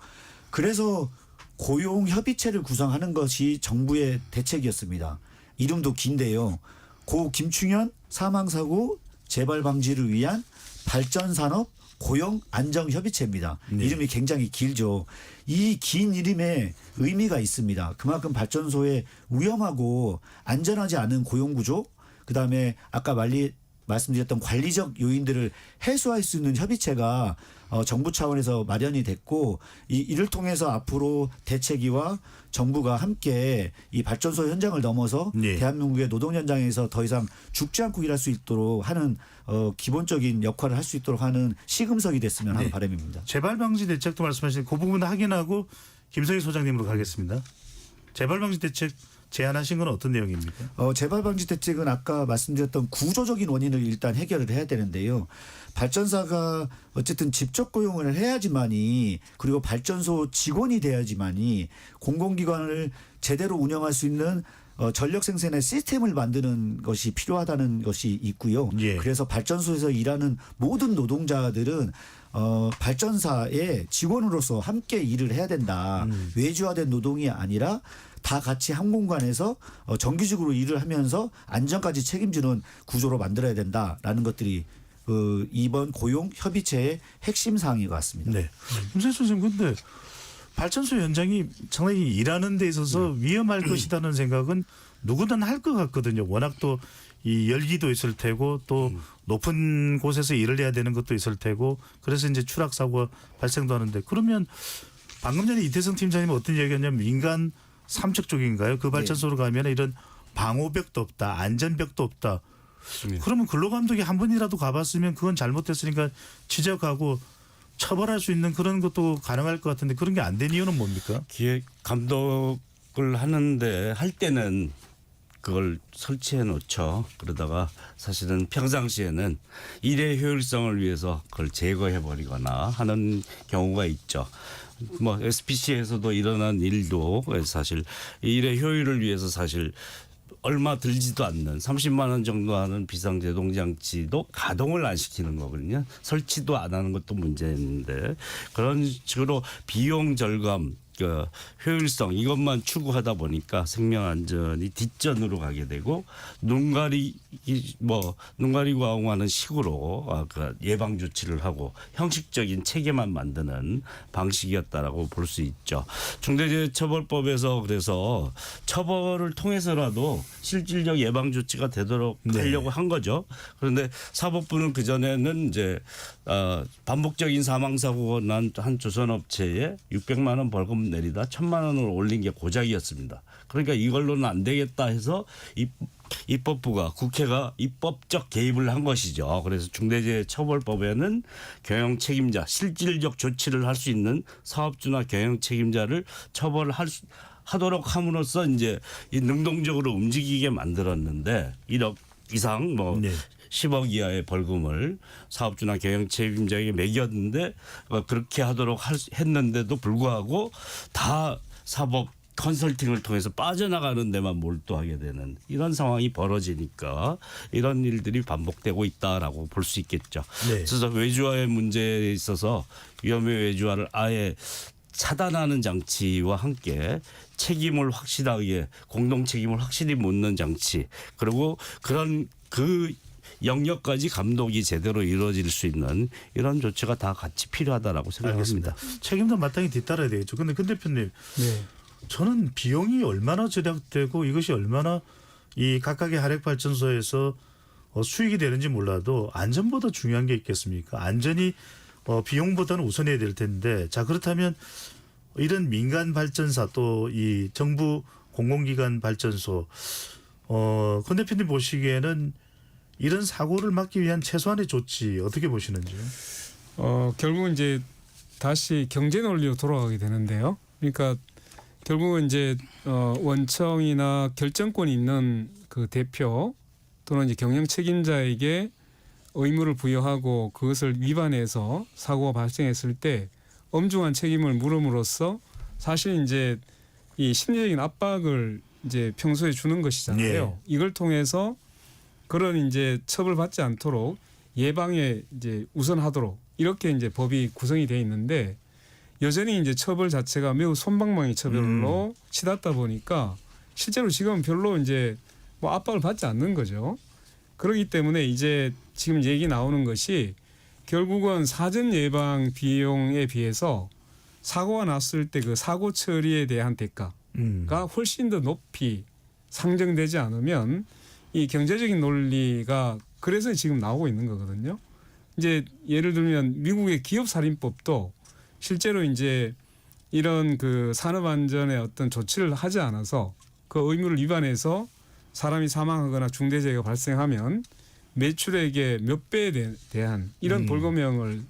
그래서 고용협의체를 구성하는 것이 정부의 대책이었습니다. 이름도 긴데요. 고 김충현 사망사고 재발 방지를 위한 발전산업 고용안정협의체입니다. 네. 이름이 굉장히 길죠. 이 긴 이름에 의미가 있습니다. 그만큼 발전소에 위험하고 안전하지 않은 고용구조 그다음에 아까 말씀드렸던 관리적 요인들을 해소할 수 있는 협의체가 정부 차원에서 마련이 됐고 이를 통해서 앞으로 대책위와 정부가 함께 이 발전소 현장을 넘어서 네. 대한민국의 노동 현장에서 더 이상 죽지 않고 일할 수 있도록 하는 기본적인 역할을 할 수 있도록 하는 시금석이 됐으면 하는 네. 바람입니다. 재발 방지 대책도 말씀하신 그 부분 확인하고 김성희 소장님으로 가겠습니다. 재발 방지 대책 제안하신 건 어떤 내용입니까? 재발 방지 대책은 아까 말씀드렸던 구조적인 원인을 일단 해결을 해야 되는데요. 발전사가 어쨌든 직접 고용을 해야지만이 그리고 발전소 직원이 돼야지만이 공공기관을 제대로 운영할 수 있는 전력 생산의 시스템을 만드는 것이 필요하다는 것이 있고요. 예. 그래서 발전소에서 일하는 모든 노동자들은 발전사의 직원으로서 함께 일을 해야 된다. 외주화된 노동이 아니라 다 같이 한 공간에서 정기적으로 일을 하면서 안전까지 책임지는 구조로 만들어야 된다라는 것들이 이번 고용 협의체의 핵심 사항인 것 같습니다. 네. 김성희 선생님 근데 발전소 현장이 상당히 일하는 데 있어서 위험할 것이라는 생각은 누구든 할 것 같거든요. 워낙 또 이 열기도 있을 테고 또 높은 곳에서 일을 해야 되는 것도 있을 테고 그래서 이제 추락 사고가 발생도 하는데 그러면 방금 전에 이태성 팀장님은 어떤 얘기했냐면 민간 삼척 쪽인가요? 그 발전소로 가면 이런 방호벽도 없다, 안전벽도 없다. 그러면 근로감독이 한 번이라도 가봤으면 그건 잘못됐으니까 지적하고 처벌할 수 있는 그런 것도 가능할 것 같은데 그런 게 안 된 이유는 뭡니까? 기획 감독을 하는데 할 때는 그걸 설치해 놓죠. 그러다가 사실은 평상시에는 일의 효율성을 위해서 그걸 제거해 버리거나 하는 경우가 있죠. 뭐 SPC에서도 일어난 일도 사실 일의 효율을 위해서 사실 얼마 들지도 않는 30만 원 정도 하는 비상제동장치도 가동을 안 시키는 거거든요. 설치도 안 하는 것도 문제인데 그런 식으로 비용 절감 효율성 이것만 추구하다 보니까 생명 안전이 뒷전으로 가게 되고 눈 가리고 하는 식으로 예방 조치를 하고 형식적인 체계만 만드는 방식이었다라고 볼 수 있죠. 중대재해처벌법에서 그래서 처벌을 통해서라도 실질적 예방 조치가 되도록 하려고 한 거죠. 그런데 사법부는 그 전에는 이제 반복적인 사망 사고가 난 한 조선업체에 600만 원 벌금 내리다 1000만 원을 올린 게 고작이었습니다. 그러니까 이걸로는 안 되겠다 해서 입법부가 국회가 입법적 개입을 한 것이죠. 그래서 중대재해처벌법에는 경영 책임자 실질적 조치를 할 수 있는 사업주나 경영 책임자를 처벌하도록 함으로써 이제 이 능동적으로 움직이게 만들었는데 1억 이상 10억 이하의 벌금을 사업주나 경영 책임자에게 매겼는데 그렇게 하도록 했는데도 불구하고 다 사법 컨설팅을 통해서 빠져나가는 데만 몰두하게 되는 이런 상황이 벌어지니까 이런 일들이 반복되고 있다라고 볼 수 있겠죠. 네. 그래서 외주화의 문제에 있어서 위험의 외주화를 아예 차단하는 장치와 함께 책임을 확실하게 공동 책임을 확실히 묻는 장치 그리고 그런 영역까지 감독이 제대로 이루어질 수 있는 이런 조치가 다 같이 필요하다라고 생각합니다. 알겠습니다. 책임도 마땅히 뒤따라야 되겠죠. 근데 근 대표님, 네. 저는 비용이 얼마나 절약되고 이것이 얼마나 이 각각의 화력 발전소에서 수익이 되는지 몰라도 안전보다 중요한 게 있겠습니까? 안전이 비용보다는 우선해야 될 텐데, 자 그렇다면 이런 민간 발전사 또 이 정부 공공기관 발전소, 권 대표님 보시기에는 이런 사고를 막기 위한 최소한의 조치 어떻게 보시는지요? 결국은 이제 다시 경제 논리로 돌아가게 되는데요. 그러니까 결국은 이제 원청이나 결정권이 있는 그 대표 또는 이제 경영 책임자에게 의무를 부여하고 그것을 위반해서 사고가 발생했을 때 엄중한 책임을 물음으로써 사실 이제 이 심리적인 압박을 이제 평소에 주는 것이잖아요. 네. 이걸 통해서 그런 이제 처벌받지 않도록 예방에 이제 우선하도록 이렇게 이제 법이 구성이 돼 있는데 여전히 이제 처벌 자체가 매우 솜방망이 처벌로 치닫다 보니까 실제로 지금 별로 이제 뭐 압박을 받지 않는 거죠. 그렇기 때문에 이제 지금 얘기 나오는 것이 결국은 사전 예방 비용에 비해서 사고가 났을 때 그 사고 처리에 대한 대가가 훨씬 더 높이 상정되지 않으면 이 경제적인 논리가 그래서 지금 나오고 있는 거거든요. 이제 예를 들면 미국의 기업살인법도 실제로 이제 이런 그 산업안전의 어떤 조치를 하지 않아서 그 의무를 위반해서 사람이 사망하거나 중대재해가 발생하면 매출액의 몇 배에 대한 이런 벌금형을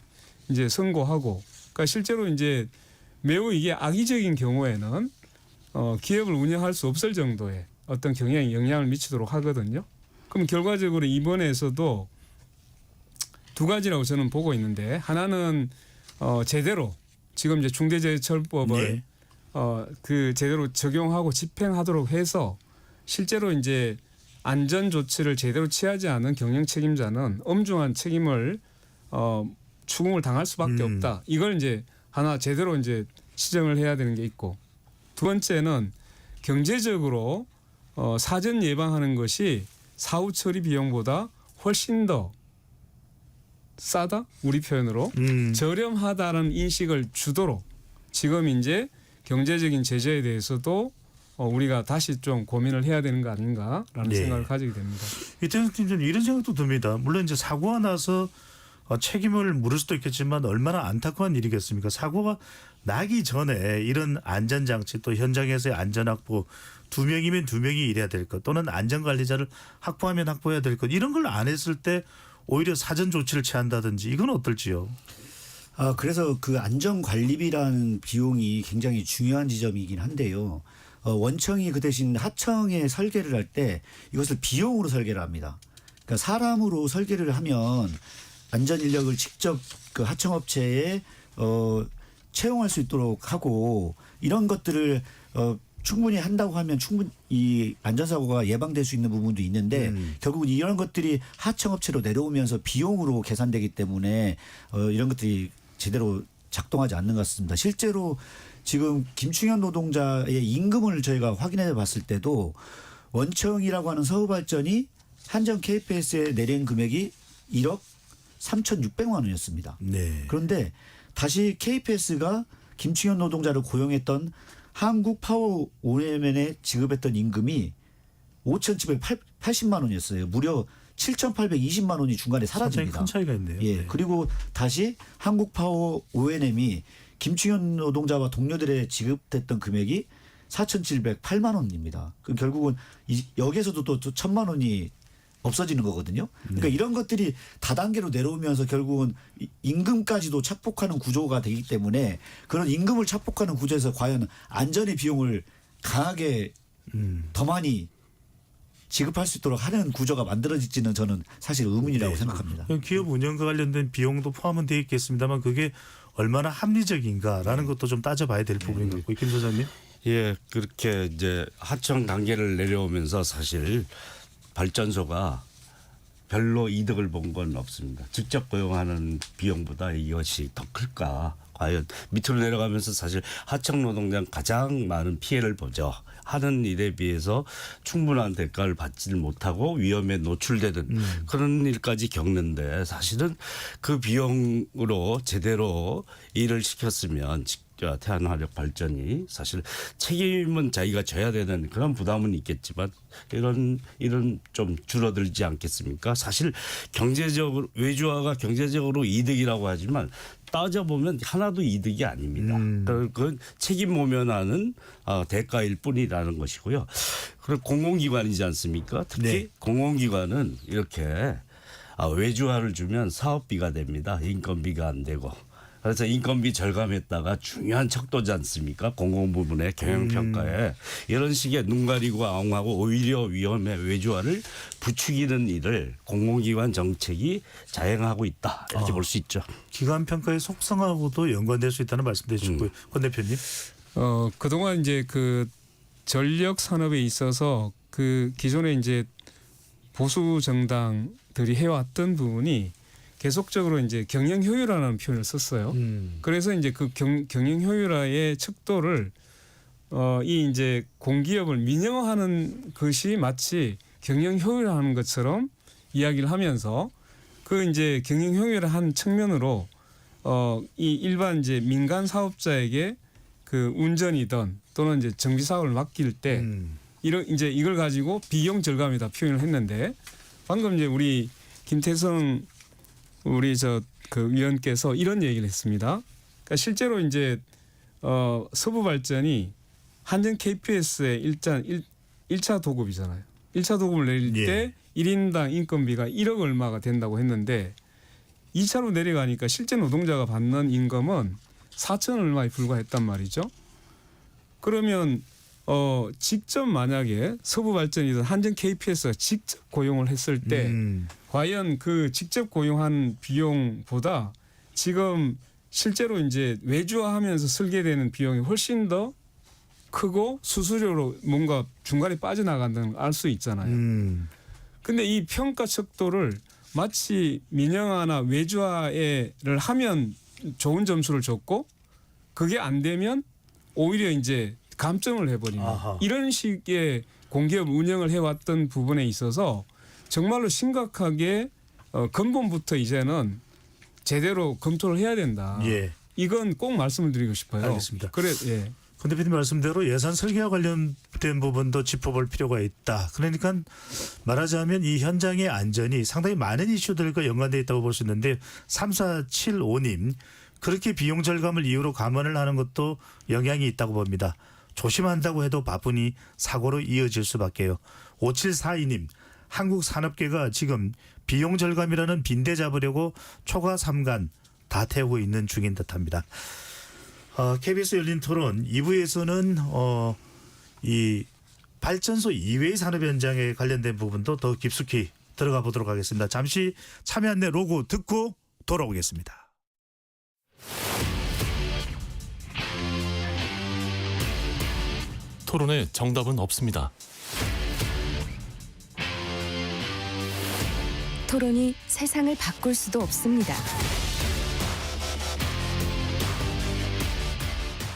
이제 선고하고, 그러니까 실제로 이제 매우 이게 악의적인 경우에는 기업을 운영할 수 없을 정도의 어떤 경영에 영향을 미치도록 하거든요. 그럼 결과적으로 이번에서도 두 가지라고 저는 보고 있는데, 하나는 제대로 지금 이제 중대재해처벌법을 네. 그 제대로 적용하고 집행하도록 해서 실제로 이제 안전 조치를 제대로 취하지 않은 경영 책임자는 엄중한 책임을 추궁을 당할 수밖에 없다. 이걸 이제 하나 제대로 이제 시정을 해야 되는 게 있고, 두 번째는 경제적으로 사전 예방하는 것이 사후 처리 비용보다 훨씬 더 싸다, 우리 표현으로 저렴하다는 인식을 주도록 지금 이제 경제적인 제재에 대해서도 우리가 다시 좀 고민을 해야 되는 거 아닌가라는 네. 생각을 가지게 됩니다. 이태원 팀장님, 이런 생각도 듭니다. 물론 이제 사고가 나서 책임을 물을 수도 있겠지만 얼마나 안타까운 일이겠습니까? 사고가 나기 전에 이런 안전장치 또 현장에서의 안전확보, 2명이면 2명이 일해야 될 것, 또는 안전관리자를 확보하면 확보해야 될 것, 이런 걸 안 했을 때 오히려 사전 조치를 취한다든지, 이건 어떨지요? 그래서 그 안전관리비라는 비용이 굉장히 중요한 지점이긴 한데요. 원청이 그 대신 하청에 설계를 할 때 이것을 비용으로 설계를 합니다. 그러니까 사람으로 설계를 하면 안전 인력을 직접 그 하청업체에 채용할 수 있도록 하고, 이런 것들을 충분히 한다고 하면 충분히 이 안전사고가 예방될 수 있는 부분도 있는데 결국은 이런 것들이 하청업체로 내려오면서 비용으로 계산되기 때문에 이런 것들이 제대로 작동하지 않는 것 같습니다. 실제로 지금 김충현 노동자의 임금을 저희가 확인해 봤을 때도 원청이라고 하는 서울발전이 한전 KPS에 내린 금액이 1억 3,600만 원이었습니다. 네. 그런데 다시 KPS가 김충현 노동자를 고용했던 한국파워 OMN에 지급했던 임금이 5,780만 원이었어요. 무려 7,820만 원이 중간에 사라집니다. 큰 차이가 있네요. 예. 네. 그리고 다시 한국파워 ONM이 김충현 노동자와 동료들에 지급됐던 금액이 4,708만 원입니다. 그럼 결국은 여기에서도 또 1,000만 원이 없어지는 거거든요. 그러니까 이런 것들이 다단계로 내려오면서 결국은 임금까지도 착복하는 구조가 되기 때문에 그런 임금을 착복하는 구조에서 과연 안전의 비용을 강하게 더 많이 지급할 수 있도록 하는 구조가 만들어질지는 저는 사실 의문이라고 생각합니다. 기업 운영과 관련된 비용도 포함은 되어 있겠습니다만 그게 얼마나 합리적인가라는 것도 좀 따져봐야 될 부분인 것 같고, 김 소장님. 예, 그렇게 이제 하청 단계를 내려오면서 사실 발전소가 별로 이득을 본 건 없습니다. 직접 고용하는 비용보다 이것이 더 클까 과연 밑으로 내려가면서 사실 하청 노동자는 가장 많은 피해를 보죠. 하는 일에 비해서 충분한 대가를 받지를 못하고 위험에 노출되는 그런 일까지 겪는데 사실은 그 비용으로 제대로 일을 시켰으면 태안화력 발전이 사실 책임은 자기가 져야 되는 그런 부담은 있겠지만 이런 일은 좀 줄어들지 않겠습니까? 사실 경제적으로 외주화가 경제적으로 이득이라고 하지만 따져보면 하나도 이득이 아닙니다. 그건 책임 모면하는 대가일 뿐이라는 것이고요. 그리고 공공기관이지 않습니까? 특히 네. 공공기관은 이렇게 외주화를 주면 사업비가 됩니다. 인건비가 안 되고. 그래서 인건비 절감했다가 중요한 척도지 않습니까? 공공부문의 경영평가에 이런 식의 눈 가리고 아웅하고 오히려 위험에 외주화를 부추기는 일을 공공기관 정책이 자행하고 있다. 이렇게 볼 수 있죠. 기관 평가의 속성하고도 연관될 수 있다는 말씀도 해주셨고요. 권 대표님. 그동안 이제 그 전력 산업에 있어서 그 기존에 이제 보수 정당들이 해왔던 부분이 계속적으로 이제 경영 효율화라는 표현을 썼어요. 그래서 이제 그 경영 효율화의 척도를 이 이제 공기업을 민영화하는 것이 마치 경영 효율화하는 것처럼 이야기를 하면서 그 이제 경영 효율화한 측면으로 이 일반 이제 민간 사업자에게 그 운전이든 또는 이제 정비 사업을 맡길 때 이제 이걸 가지고 비용 절감이다 표현을 했는데 방금 이제 우리 김태성 우리 그 위원께서 이런 얘기를 했습니다. 그러니까 실제로 이제 서부 발전이 한전 KPS의 1차 도급이잖아요. 1차 도급을 내릴 때 1인당 인건비가 1억 얼마가 된다고 했는데 2차로 내려가니까 실제 노동자가 받는 임금은 4천 얼마에 불과했단 말이죠. 그러면 직접 만약에 서부 발전이든 한전 KPS가 직접 고용을 했을 때 과연 그 직접 고용한 비용보다 지금 실제로 이제 외주화하면서 설계되는 비용이 훨씬 더 크고 수수료로 뭔가 중간에 빠져나간다는 걸 알 수 있잖아요. 근데 이 평가 척도를 마치 민영화나 외주화를 하면 좋은 점수를 줬고 그게 안 되면 오히려 이제 감점을 해버리는 이런 식의 공기업 운영을 해왔던 부분에 있어서 정말로 심각하게 근본부터 이제는 제대로 검토를 해야 된다. 예. 이건 꼭 말씀을 드리고 싶어요. 알겠습니다. 그래, 예. 권 대표님 말씀대로 예산 설계와 관련된 부분도 짚어볼 필요가 있다. 그러니까 말하자면 이 현장의 안전이 상당히 많은 이슈들과 연관되어 있다고 볼 수 있는데 3475님 그렇게 비용 절감을 이유로 감원을 하는 것도 영향이 있다고 봅니다. 조심한다고 해도 바쁘니 사고로 이어질 수밖에요. 5742님 한국 산업계가 지금 비용 절감이라는 빈대 잡으려고 초과 3간 다 태우고 있는 중인 듯합니다. KBS 열린 토론 2부에서는 이 발전소 이외의 산업 현장에 관련된 부분도 더 깊숙이 들어가 보도록 하겠습니다. 잠시 참여 안내 로고 듣고 돌아오겠습니다. 토론에 정답은 없습니다. 토론이 세상을 바꿀 수도 없습니다.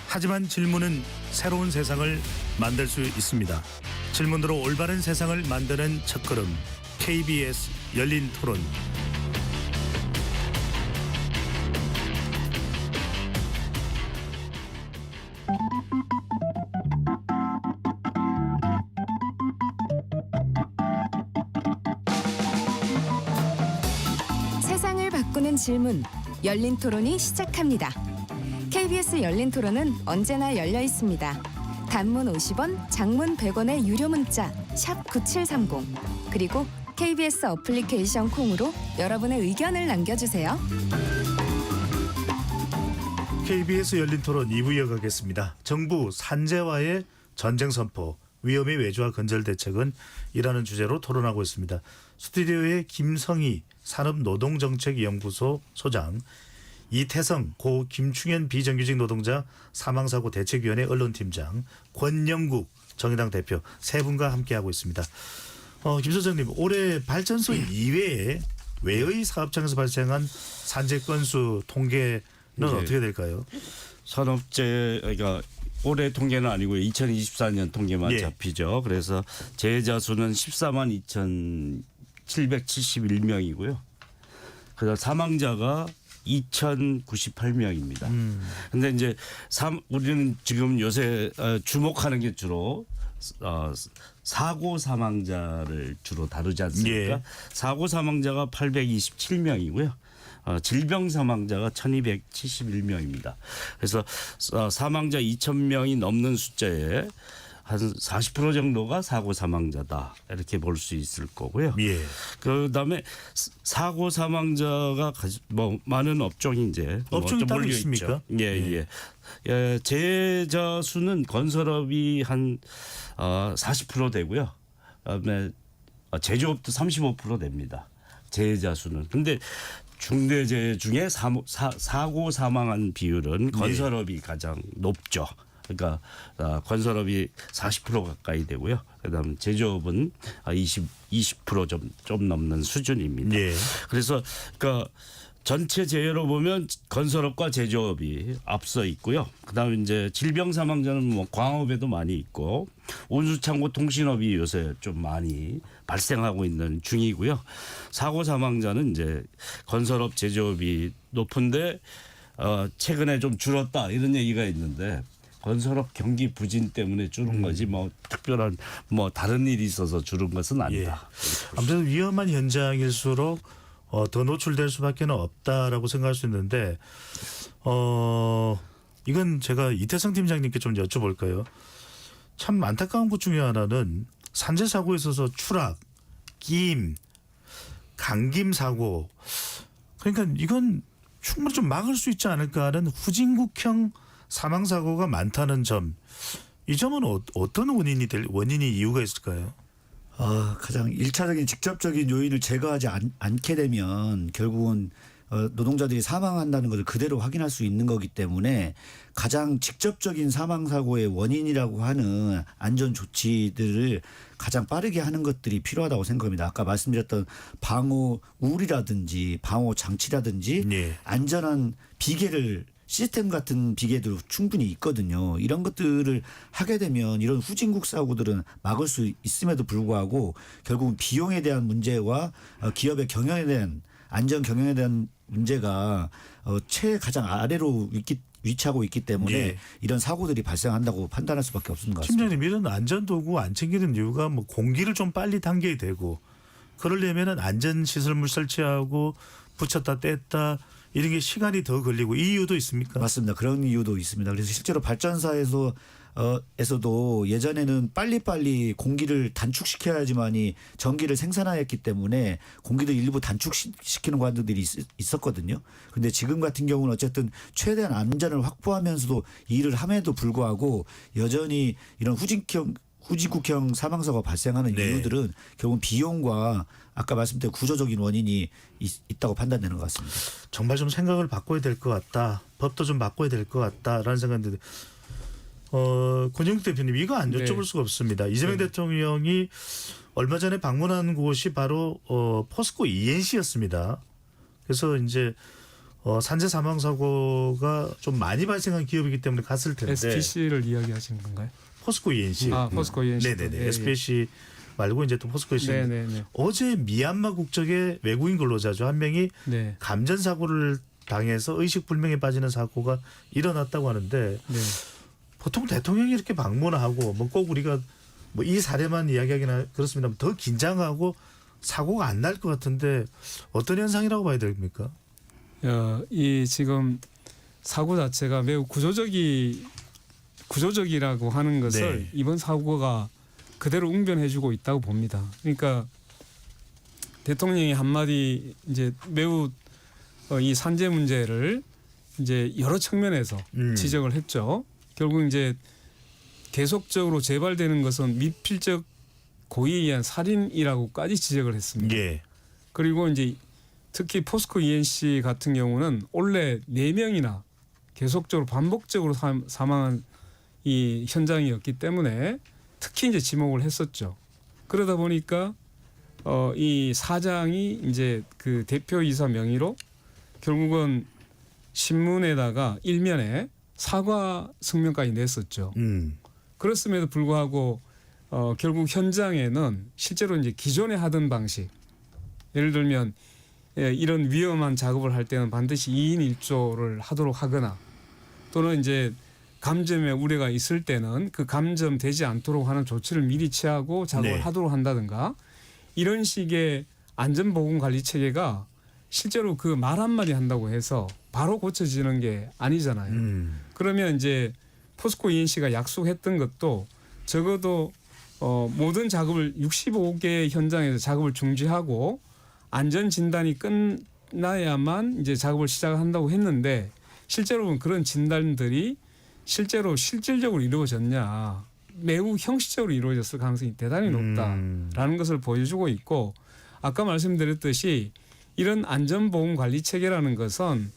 하지만 질문은 새로운 세상을 만들 수 있습니다. 질문으로 올바른 세상을 만드는 첫걸음 KBS 열린 토론. 세상을 바꾸는 질문, 열린 토론이 시작합니다. KBS 열린 토론은 언제나 열려 있습니다. 단문 50원, 장문 100원의 유료 문자 샵 9730 그리고 KBS 어플리케이션 콩으로 여러분의 의견을 남겨주세요. KBS 열린 토론 2부 이어가겠습니다. 정부 산재와의 전쟁 선포, 위험의 외주화 건절 대책은 이라는 주제로 토론하고 있습니다. 스튜디오에 김성희 산업노동정책연구소 소장, 이태성 고 김충현 비정규직 노동자 사망사고 대책위원회 언론팀장, 권영국 정의당 대표 세 분과 함께하고 있습니다. 김 소장님, 올해 발전소 이외에 외의 사업장에서 발생한 산재 건수 통계 이제 어떻게 될까요? 산업재해가 올해 통계는 아니고 2024년 통계만 예. 잡히죠. 그래서 재해자 수는 14만 2,771명이고요. 그다음 사망자가 2,098명입니다. 근데 이제 우리는 지금 요새 주목하는 게 주로 사고 사망자를 주로 다루지 않습니까? 예. 사고 사망자가 827명이고요. 질병 사망자가 1,271명입니다. 그래서 사망자 2,000명이 넘는 숫자에 한 40% 정도가 사고 사망자다 이렇게 볼 수 있을 거고요. 예. 그다음에 사고 사망자가 뭐 많은 업종이 이제 업종이 좀 따로 몰려 있습니까? 있죠. 예. 재해자 수는 건설업이 한 40% 되고요. 그다음에 제조업도 35% 됩니다. 재해자 수는. 근데 중대재해 중에 사고 사망한 비율은 건설업이 가장 높죠. 그러니까 건설업이 40% 가까이 되고요. 그다음 제조업은 20% 좀 넘는 수준입니다. 예. 그래서 그러니까 전체 재해로 보면 건설업과 제조업이 앞서 있고요. 그다음에 이제 질병 사망자는 뭐 광업에도 많이 있고 운수창고 통신업이 요새 좀 많이 발생하고 있는 중이고요. 사고 사망자는 이제 건설업 제조업이 높은데 최근에 좀 줄었다 이런 얘기가 있는데 건설업 경기 부진 때문에 줄은 거지 뭐 특별한 뭐 다른 일이 있어서 줄은 것은 아니다. 아무튼 위험한 현장일수록 더 노출될 수밖에 없다라고 생각할 수 있는데 이건 제가 이태성 팀장님께 좀 여쭤볼까요? 참 안타까운 것 중에 하나는 산재 사고에 있어서 추락, 김, 강김 사고 그러니까 이건 충분히 좀 막을 수 있지 않을까 하는 후진국형 사망 사고가 많다는 점. 이 점은 어떤 원인이 이유가 있을까요? 가장 1차적인 직접적인 요인을 제거하지 않게 되면 결국은 노동자들이 사망한다는 것을 그대로 확인할 수 있는 거기 때문에 가장 직접적인 사망 사고의 원인이라고 하는 안전 조치들을 가장 빠르게 하는 것들이 필요하다고 생각합니다. 아까 말씀드렸던 방호 우리라든지 방호 장치라든지 네. 안전한 비계를 시스템 같은 비계도 충분히 있거든요. 이런 것들을 하게 되면 이런 후진국 사고들은 막을 수 있음에도 불구하고 결국은 비용에 대한 문제와 기업의 경영에 대한 안전 경영에 대한 문제가 가장 아래로 위치하고 있기 때문에 예. 이런 사고들이 발생한다고 판단할 수밖에 없는 것 같습니다. 팀장님 이런 안전도구 안 챙기는 이유가 뭐 공기를 좀 빨리 당겨야 되고 그러려면은 안전시설물 설치하고 붙였다 뗐다 이런 게 시간이 더 걸리고 이 이유도 있습니까? 맞습니다. 그런 이유도 있습니다. 그래서 실제로 발전사에서도 예전에는 빨리빨리 공기를 단축시켜야지만이 전기를 생산하였기 때문에 공기도 일부 단축시키는 과정들이 있었거든요. 그런데 지금 같은 경우는 어쨌든 최대한 안전을 확보하면서도 이 일을 함에도 불구하고 여전히 이런 후진국형 사망사고가 발생하는 네. 이유들은 결국은 비용과 아까 말씀드린 구조적인 원인이 있다고 판단되는 것 같습니다. 정말 좀 생각을 바꿔야 될 것 같다. 법도 좀 바꿔야 될 것 같다라는 생각이 드는데 권영국 대표님 이거 안 여쭤볼 네. 수가 없습니다. 이재명 대통령이 얼마 전에 방문한 곳이 바로 포스코 ENC였습니다. 그래서 이제 산재 사망 사고가 좀 많이 발생한 기업이기 때문에 갔을 텐데 SPC를 이야기하시는 건가요? 포스코 ENC. 포스코 ENC. 네네네. 예, 예. SPC 말고 이제 또 포스코 ENC. 네네네. 어제 미얀마 국적의 외국인 근로자죠 한 명이 네. 감전 사고를 당해서 의식 불명에 빠지는 사고가 일어났다고 하는데 네. 보통 대통령이 이렇게 방문하고 뭐 꼭 우리가 뭐 이 사례만 이야기하기나 그렇습니다만 더 긴장하고 사고가 안 날 것 같은데 어떤 현상이라고 봐야 됩니까? 이 지금 사고 자체가 매우 구조적이라고 하는 것을 네. 이번 사고가 그대로 응변해주고 있다고 봅니다. 그러니까 대통령이 한마디 이제 매우 이 산재 문제를 이제 여러 측면에서 지적을 했죠. 결국 이제 계속적으로 재발되는 것은 미필적 고의에 의한 살인이라고까지 지적을 했습니다. 예. 그리고 이제 특히 포스코 ENC 같은 경우는 원래 4명이나 계속적으로 반복적으로 사망한 이 현장이었기 때문에 특히 이제 지목을 했었죠. 그러다 보니까 이 사장이 이제 그 대표이사 명의로 결국은 신문에다가 일면에 사과 성명까지 냈었죠. 그렇음에도 불구하고 결국 현장에는 실제로 이제 기존에 하던 방식, 예를 들면 이런 위험한 작업을 할 때는 반드시 2인 1조를 하도록 하거나 또는 이제 감점의 우려가 있을 때는 그 감점되지 않도록 하는 조치를 미리 취하고 작업을 네. 하도록 한다든가 이런 식의 안전보건관리 체계가 실제로 그 말 한마디 한다고 해서 바로 고쳐지는 게 아니잖아요. 그러면 이제 포스코 ENC가 약속했던 것도 적어도 모든 작업을 65개 현장에서 작업을 중지하고 안전 진단이 끝나야만 이제 작업을 시작한다고 했는데 실제로 보면 그런 진단들이 실제로 실질적으로 이루어졌냐, 매우 형식적으로 이루어졌을 가능성이 대단히 높다라는 것을 보여주고 있고, 아까 말씀드렸듯이 이런 안전보건관리 체계라는 것은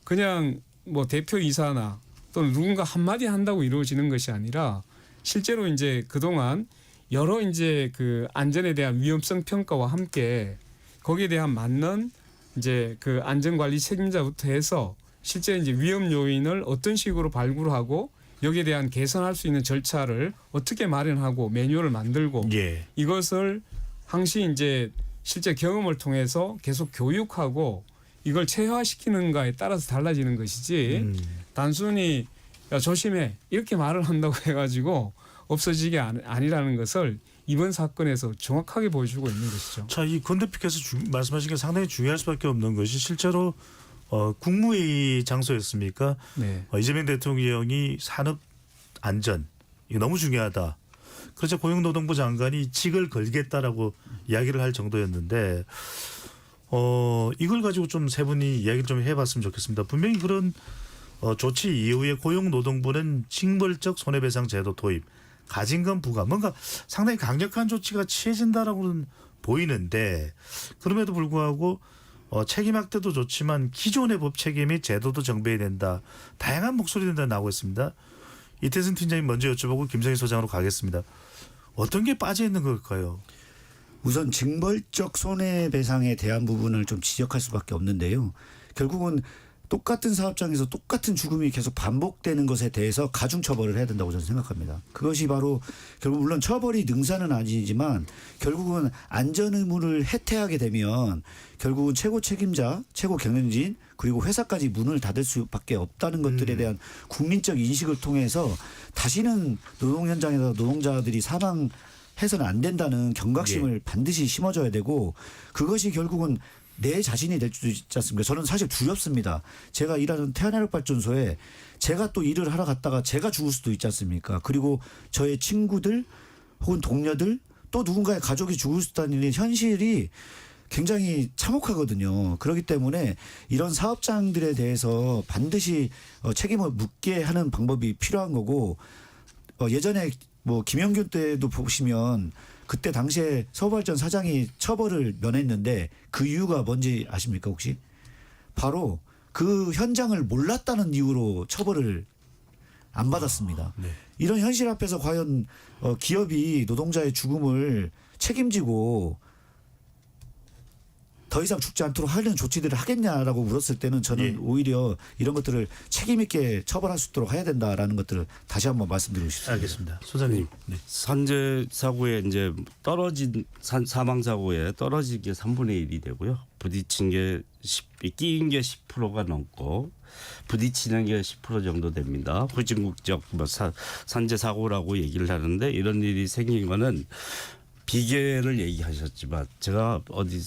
그냥 뭐 대표이사나 또는 누군가 한마디 한다고 이루어지는 것이 아니라 실제로 이제 그동안 여러 이제 그 안전에 대한 위험성 평가와 함께 거기에 대한 맞는 이제 그 안전관리 책임자부터 해서 실제 이제 위험 요인을 어떤 식으로 발굴하고 여기에 대한 개선할 수 있는 절차를 어떻게 마련하고 매뉴얼을 만들고 예. 이것을 항시 이제 실제 경험을 통해서 계속 교육하고 이걸 체화시키는가에 따라서 달라지는 것이지 단순히 야, 조심해 이렇게 말을 한다고 해가지고 없어지게 아니라는 것을 이번 사건에서 정확하게 보여주고 있는 것이죠. 자, 이 권 대표께서 말씀하신 게 상당히 중요할 수밖에 없는 것이 실제로 국무회의 장소였습니까? 네. 이재명 대통령이 산업 안전 이거 너무 중요하다. 그래서 고용노동부 장관이 직을 걸겠다라고 이야기를 할 정도였는데 이걸 가지고 좀 세 분이 이야기를 좀 해봤으면 좋겠습니다. 분명히 그런 조치 이후에 고용노동부는 징벌적 손해배상 제도 도입, 가징금 부과 뭔가 상당히 강력한 조치가 취해진다라고는 보이는데 그럼에도 불구하고 책임 확대도 좋지만 기존의 법 책임이 제도도 정비해야 된다. 다양한 목소리들이 나오고 있습니다. 이태승 팀장님 먼저 여쭤보고 김성희 소장으로 가겠습니다. 어떤 게 빠져 있는 걸까요? 우선 징벌적 손해배상에 대한 부분을 좀 지적할 수밖에 없는데요. 결국은 똑같은 사업장에서 똑같은 죽음이 계속 반복되는 것에 대해서 가중처벌을 해야 된다고 저는 생각합니다. 그것이 바로 결국 물론 처벌이 능사는 아니지만 결국은 안전 의무를 해태하게 되면 결국은 최고 책임자, 최고 경영진 그리고 회사까지 문을 닫을 수밖에 없다는 것들에 대한 국민적 인식을 통해서 다시는 노동 현장에서 노동자들이 사망해서는 안 된다는 경각심을 반드시 심어줘야 되고 그것이 결국은 내 자신이 될 수도 있지 않습니까? 저는 사실 두렵습니다. 제가 일하는 태안화력발전소에 제가 또 일을 하러 갔다가 제가 죽을 수도 있지 않습니까? 그리고 저의 친구들 혹은 동료들 또 누군가의 가족이 죽을 수 있다는 현실이 굉장히 참혹하거든요. 그렇기 때문에 이런 사업장들에 대해서 반드시 책임을 묻게 하는 방법이 필요한 거고 예전에 뭐 김영균 때도 보시면 그때 당시에 서울발전 사장이 처벌을 면했는데 그 이유가 뭔지 아십니까 혹시? 바로 그 현장을 몰랐다는 이유로 처벌을 안 받았습니다. 네. 이런 현실 앞에서 과연 기업이 노동자의 죽음을 책임지고 더 이상 죽지 않도록 하려는 조치들을 하겠냐라고 물었을 때는 저는 예. 오히려 이런 것들을 책임 있게 처벌할 수 있도록 해야 된다라는 것들을 다시 한번 말씀드리고 싶습니다. 알겠습니다. 소장님. 네. 산재 사고에 이제 떨어진 사망 사고에 떨어진 게 3분의 1이 되고요. 부딪힌 게 끼인 게 10%가 넘고 부딪히는 게 10% 정도 됩니다. 후진국적 산재 사고라고 얘기를 하는데 이런 일이 생긴 거는 비계를 얘기하셨지만 제가 어디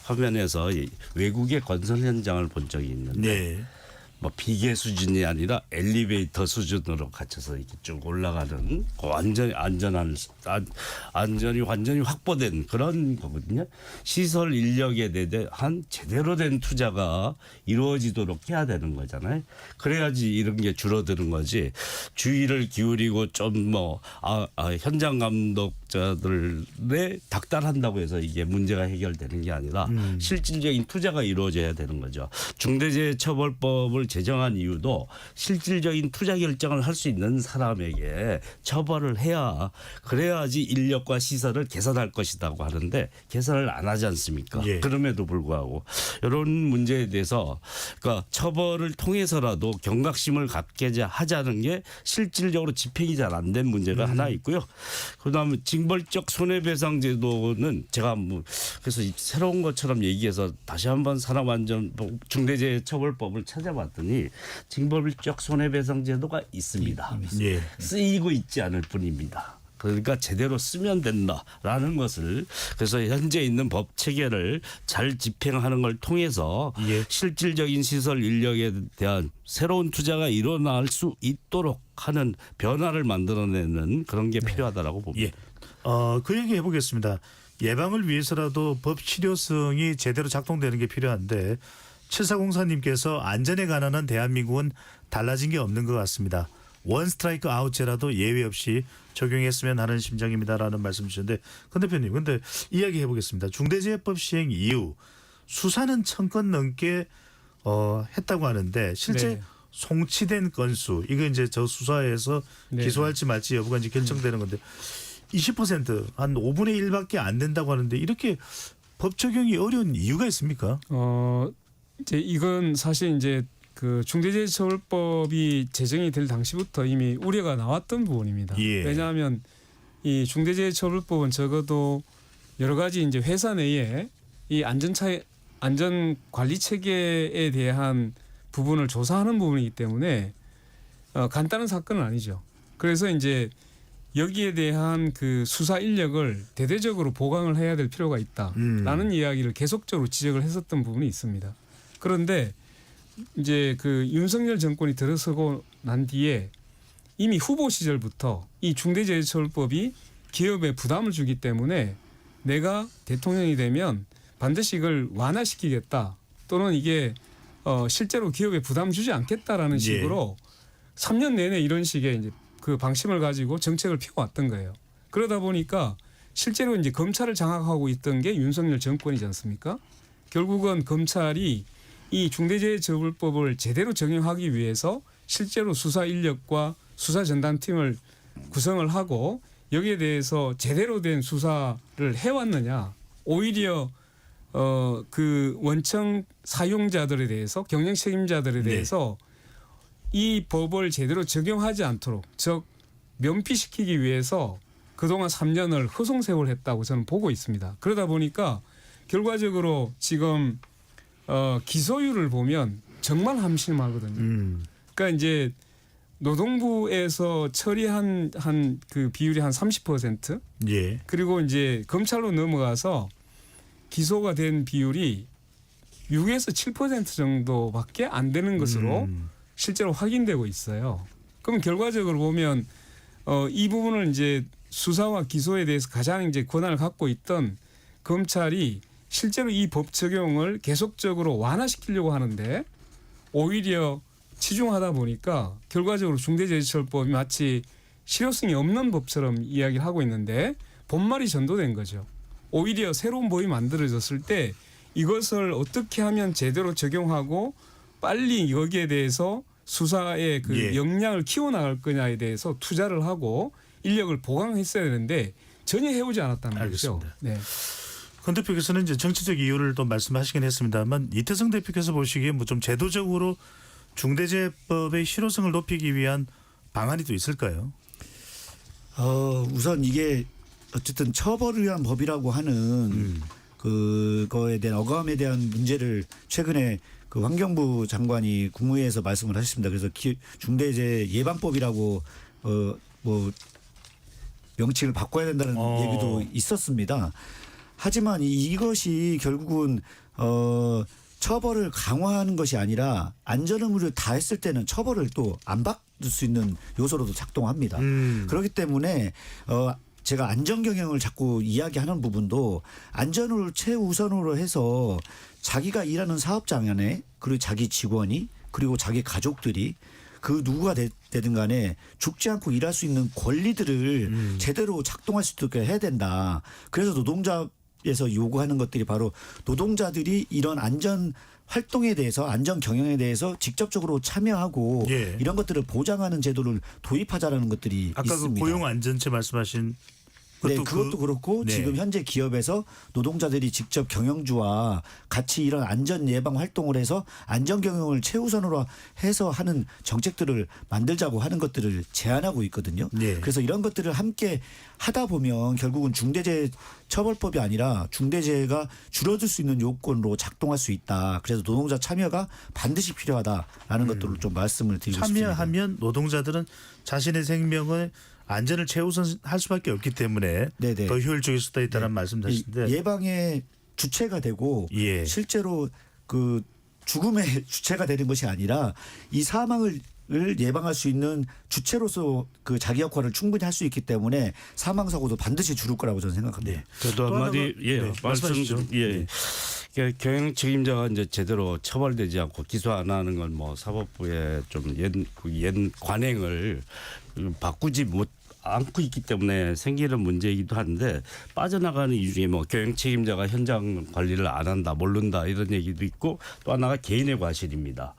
화면에서 외국의 건설 현장을 본 적이 있는데 네. 뭐 비계 수준이 아니라 엘리베이터 수준으로 갇혀서 이렇게 쭉 올라가는 완전히 안전이 완전히 확보된 그런 거거든요. 시설 인력에 대한 제대로 된 투자가 이루어지도록 해야 되는 거잖아요. 그래야지 이런 게 줄어드는 거지. 주의를 기울이고 좀 현장 감독자들에 닥달한다고 해서 이게 문제가 해결되는 게 아니라 실질적인 투자가 이루어져야 되는 거죠. 중대재해처벌법을 법을 제정한 이유도 실질적인 투자 결정을 할 수 있는 사람에게 처벌을 해야 그래야지 인력과 시설을 개선할 것이라고 하는데 개선을 안 하지 않습니까? 예. 그럼에도 불구하고 이런 문제에 대해서 그러니까 처벌을 통해서라도 경각심을 갖게 하자는 게 실질적으로 집행이 잘 안 된 문제가 하나 있고요. 그다음에 징벌적 손해배상 제도는 제가 뭐 그래서 새로운 것처럼 얘기해서 다시 한번 산업안전 중대재해처벌법을 찾아봤더니 징벌적 손해배상 제도가 있습니다. 예. 쓰이고 있지 않을 뿐입니다. 그러니까 제대로 쓰면 된다라는 것을 그래서 현재 있는 법 체계를 잘 집행하는 걸 통해서 예. 실질적인 시설 인력에 대한 새로운 투자가 일어날 수 있도록 하는 변화를 만들어내는 그런 게 필요하다라고 봅니다. 예. 그 얘기 해보겠습니다. 예방을 위해서라도 법 실효성이 제대로 작동되는 게 필요한데 7404님께서 안전에 관한 한 대한민국은 달라진 게 없는 것 같습니다. 원 스트라이크 아웃제라도 예외 없이 적용했으면 하는 심정입니다라는 말씀 주셨는데 권 대표님 근데 이야기 해보겠습니다. 중대재해법 시행 이후 수사는 1000건 넘게 했다고 하는데 실제 네. 송치된 건수 이거 이제 저 수사에서 네. 기소할지 말지 여부가 이제 결정되는 건데 20%한 5분의 1밖에 안 된다고 하는데 이렇게 법 적용이 어려운 이유가 있습니까? 이제 이건 사실 이제 그 중대재해처벌법이 제정이 될 당시부터 이미 우려가 나왔던 부분입니다. 예. 왜냐하면 이 중대재해처벌법은 적어도 여러 가지 이제 회사 내에 이 안전 관리 체계에 대한 부분을 조사하는 부분이기 때문에 간단한 사건은 아니죠. 그래서 이제 여기에 대한 그 수사 인력을 대대적으로 보강을 해야 될 필요가 있다라는 이야기를 계속적으로 지적을 했었던 부분이 있습니다. 그런데 이제 그 윤석열 정권이 들어서고 난 뒤에 이미 후보 시절부터 이 중대재해처벌법이 기업에 부담을 주기 때문에 내가 대통령이 되면 반드시 이걸 완화시키겠다 또는 이게 실제로 기업에 부담 주지 않겠다라는 식으로 3년 내내 이런 식의 이제 그 방침을 가지고 정책을 펴왔던 거예요. 그러다 보니까 실제로 이제 검찰을 장악하고 있던 게 윤석열 정권이지 않습니까? 결국은 검찰이 이 중대재해처벌법을 제대로 적용하기 위해서 실제로 수사 인력과 수사 전담팀을 구성을 하고 여기에 대해서 제대로 된 수사를 해왔느냐 오히려 그 원청 사용자들에 대해서 경영 책임자들에 대해서 이 법을 제대로 적용하지 않도록 즉 면피시키기 위해서 그동안 3년을 허송세월 했다고 저는 보고 있습니다. 그러다 보니까 결과적으로 지금 기소율을 보면 정말 한심하거든요. 그러니까 이제 노동부에서 처리한 그 비율이 한 30%, 예. 그리고 이제 검찰로 넘어가서 기소가 된 비율이 6에서 7% 정도밖에 안 되는 것으로 실제로 확인되고 있어요. 그럼 결과적으로 보면 이 부분을 이제 수사와 기소에 대해서 가장 이제 권한을 갖고 있던 검찰이 실제로 이 법 적용을 계속적으로 완화시키려고 하는데 오히려 치중하다 보니까 결과적으로 중대재해처벌법이 마치 실효성이 없는 법처럼 이야기를 하고 있는데 본말이 전도된 거죠. 오히려 새로운 법이 만들어졌을 때 이것을 어떻게 하면 제대로 적용하고 빨리 여기에 대해서 수사의 그 역량을 키워나갈 거냐에 대해서 투자를 하고 인력을 보강했어야 되는데 전혀 해오지 않았다는 거죠. 네. 권 대표께서는 이제 정치적 이유를 또 말씀하시긴 했습니다만 이태성 대표께서 보시기에 뭐 좀 제도적으로 중대재해법의 실효성을 높이기 위한 방안이 또 있을까요? 우선 이게 어쨌든 처벌을 위한 법이라고 하는 그거에 대한 어감에 대한 문제를 최근에 그 환경부 장관이 국무회의에서 말씀을 하셨습니다. 그래서 중대재해 예방법이라고 뭐 명칭을 바꿔야 된다는 얘기도 있었습니다. 하지만 이것이 결국은 처벌을 강화하는 것이 아니라 안전 의무를 다했을 때는 처벌을 또 안 받을 수 있는 요소로도 작동합니다. 그렇기 때문에 제가 안전 경영을 자꾸 이야기하는 부분도 안전을 최우선으로 해서 자기가 일하는 사업장 안에 그리고 자기 직원이 그리고 자기 가족들이 그 누구가 되든 간에 죽지 않고 일할 수 있는 권리들을 제대로 작동할 수 있도록 해야 된다. 그래서 노동자에서 요구하는 것들이 바로 노동자들이 이런 안전 활동에 대해서 안전 경영에 대해서 직접적으로 참여하고 예. 이런 것들을 보장하는 제도를 도입하자라는 것들이 아까 있습니다. 그 고용안전체 말씀하신 네, 그것도 그렇고 네. 지금 현재 기업에서 노동자들이 직접 경영주와 같이 이런 안전 예방 활동을 해서 안전 경영을 최우선으로 해서 하는 정책들을 만들자고 하는 것들을 제안하고 있거든요. 네. 그래서 이런 것들을 함께 하다 보면 결국은 중대재해 처벌법이 아니라 중대재해가 줄어들 수 있는 요건으로 작동할 수 있다. 그래서 노동자 참여가 반드시 필요하다라는 것들을 좀 말씀을 드리고 싶습니다. 참여하면 노동자들은 자신의 생명을 안전을 최우선할 수밖에 없기 때문에 네네. 더 효율적일 수도 있다는 이 말씀하시는데 예방의 주체가 되고 예. 실제로 그 죽음의 주체가 되는 것이 아니라 이 사망을 예방할 수 있는 주체로서 그 자기 역할을 충분히 할 수 있기 때문에 사망 사고도 반드시 줄을 거라고 저는 생각합니다. 저도 또 한마디 하나가- 예 네, 말씀 말씀하시죠. 좀 예. 그러니까 경영 책임자가 이제 제대로 처벌되지 않고 기소 안 하는 건 뭐 사법부의 좀 옛 관행을 바꾸지 못 않고 있기 때문에 생기는 문제이기도 한데 빠져나가는 이유 중에 뭐 경영 책임자가 현장 관리를 안 한다, 모른다 이런 얘기도 있고 또 하나가 개인의 과실입니다.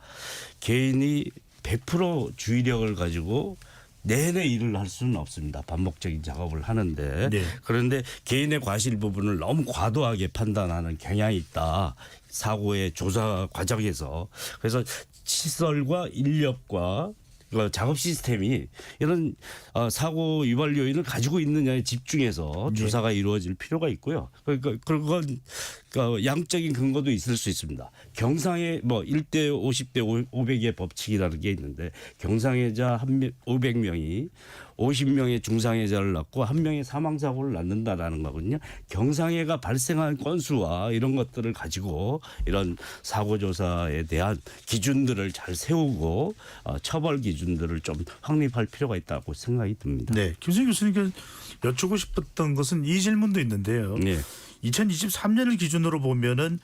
개인이 100% 주의력을 가지고 내내 일을 할 수는 없습니다. 반복적인 작업을 하는데 네. 그런데 개인의 과실 부분을 너무 과도하게 판단하는 경향이 있다. 사고의 조사 과정에서. 그래서 시설과 인력과 그 작업 시스템이 이런 사고 유발 요인을 가지고 있느냐에 집중해서 조사가 이루어질 필요가 있고요. 그러니까 그건 양적인 근거도 있을 수 있습니다. 경상의 뭐 1대 50대 500의 법칙이라는 게 있는데 경상해자 500명이 50명의 중상해자를 낳고 1명의 사망사고를 낳는다라는 거거든요. 경상해가 발생한 건수와 이런 것들을 가지고 이런 사고조사에 대한 기준들을 잘 세우고 처벌 기준들을 좀 확립할 필요가 있다고 생각이 듭니다. 네, 김수희 교수님께 여쭙고 싶었던 것은 이 질문도 있는데요. 네. 2023년을 기준으로 보면은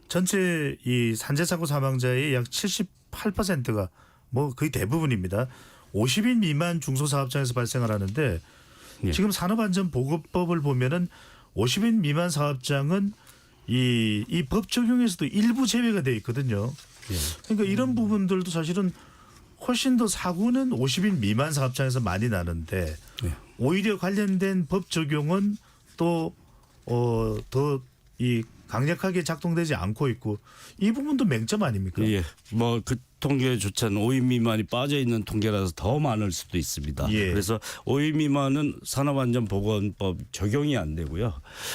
전체 이 산재 사고 사망자의 약 78%가 뭐 거의 대부분입니다. 50인 미만 중소사업장에서 발생을 하는데 예. 지금 산업안전보건법을 보면은 50인 미만 사업장은 이 법 적용에서도 일부 제외가 돼 있거든요. 그러니까 이런 부분들도 사실은 훨씬 더 사고는 50인 미만 사업장에서 많이 나는데 오히려 관련된 법 적용은 또 더 이 강력하게 작동되지 않고 있고 이 부분도 맹점 아닙니까? 예. 뭐 그 통계조차는 5인 미만이 빠져 있는 통계라서 더 많을 수도 있습니다. 예. 그래서 5인 미만은 산업안전보건법 적용이 안 되고요.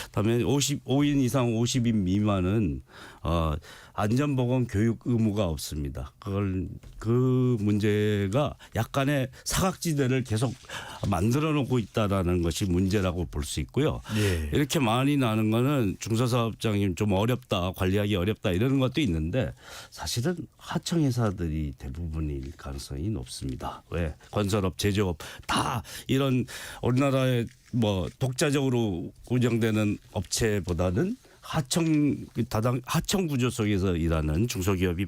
그다음에 5인 이상 50인 미만은 안전보건 교육 의무가 없습니다. 그 문제가 약간의 사각지대를 계속 만들어 놓고 있다라는 것이 문제라고 볼 수 있고요. 예. 이렇게 많이 나는 거는 중소사업장이 좀 어렵다, 관리하기 어렵다 이런 것도 있는데 사실은 하청회사들이 대부분일 가능성이 높습니다. 왜? 건설업, 제조업 다 이런 우리나라의 뭐 독자적으로 운영되는 업체보다는 하청 구조 속에서 일하는 중소기업이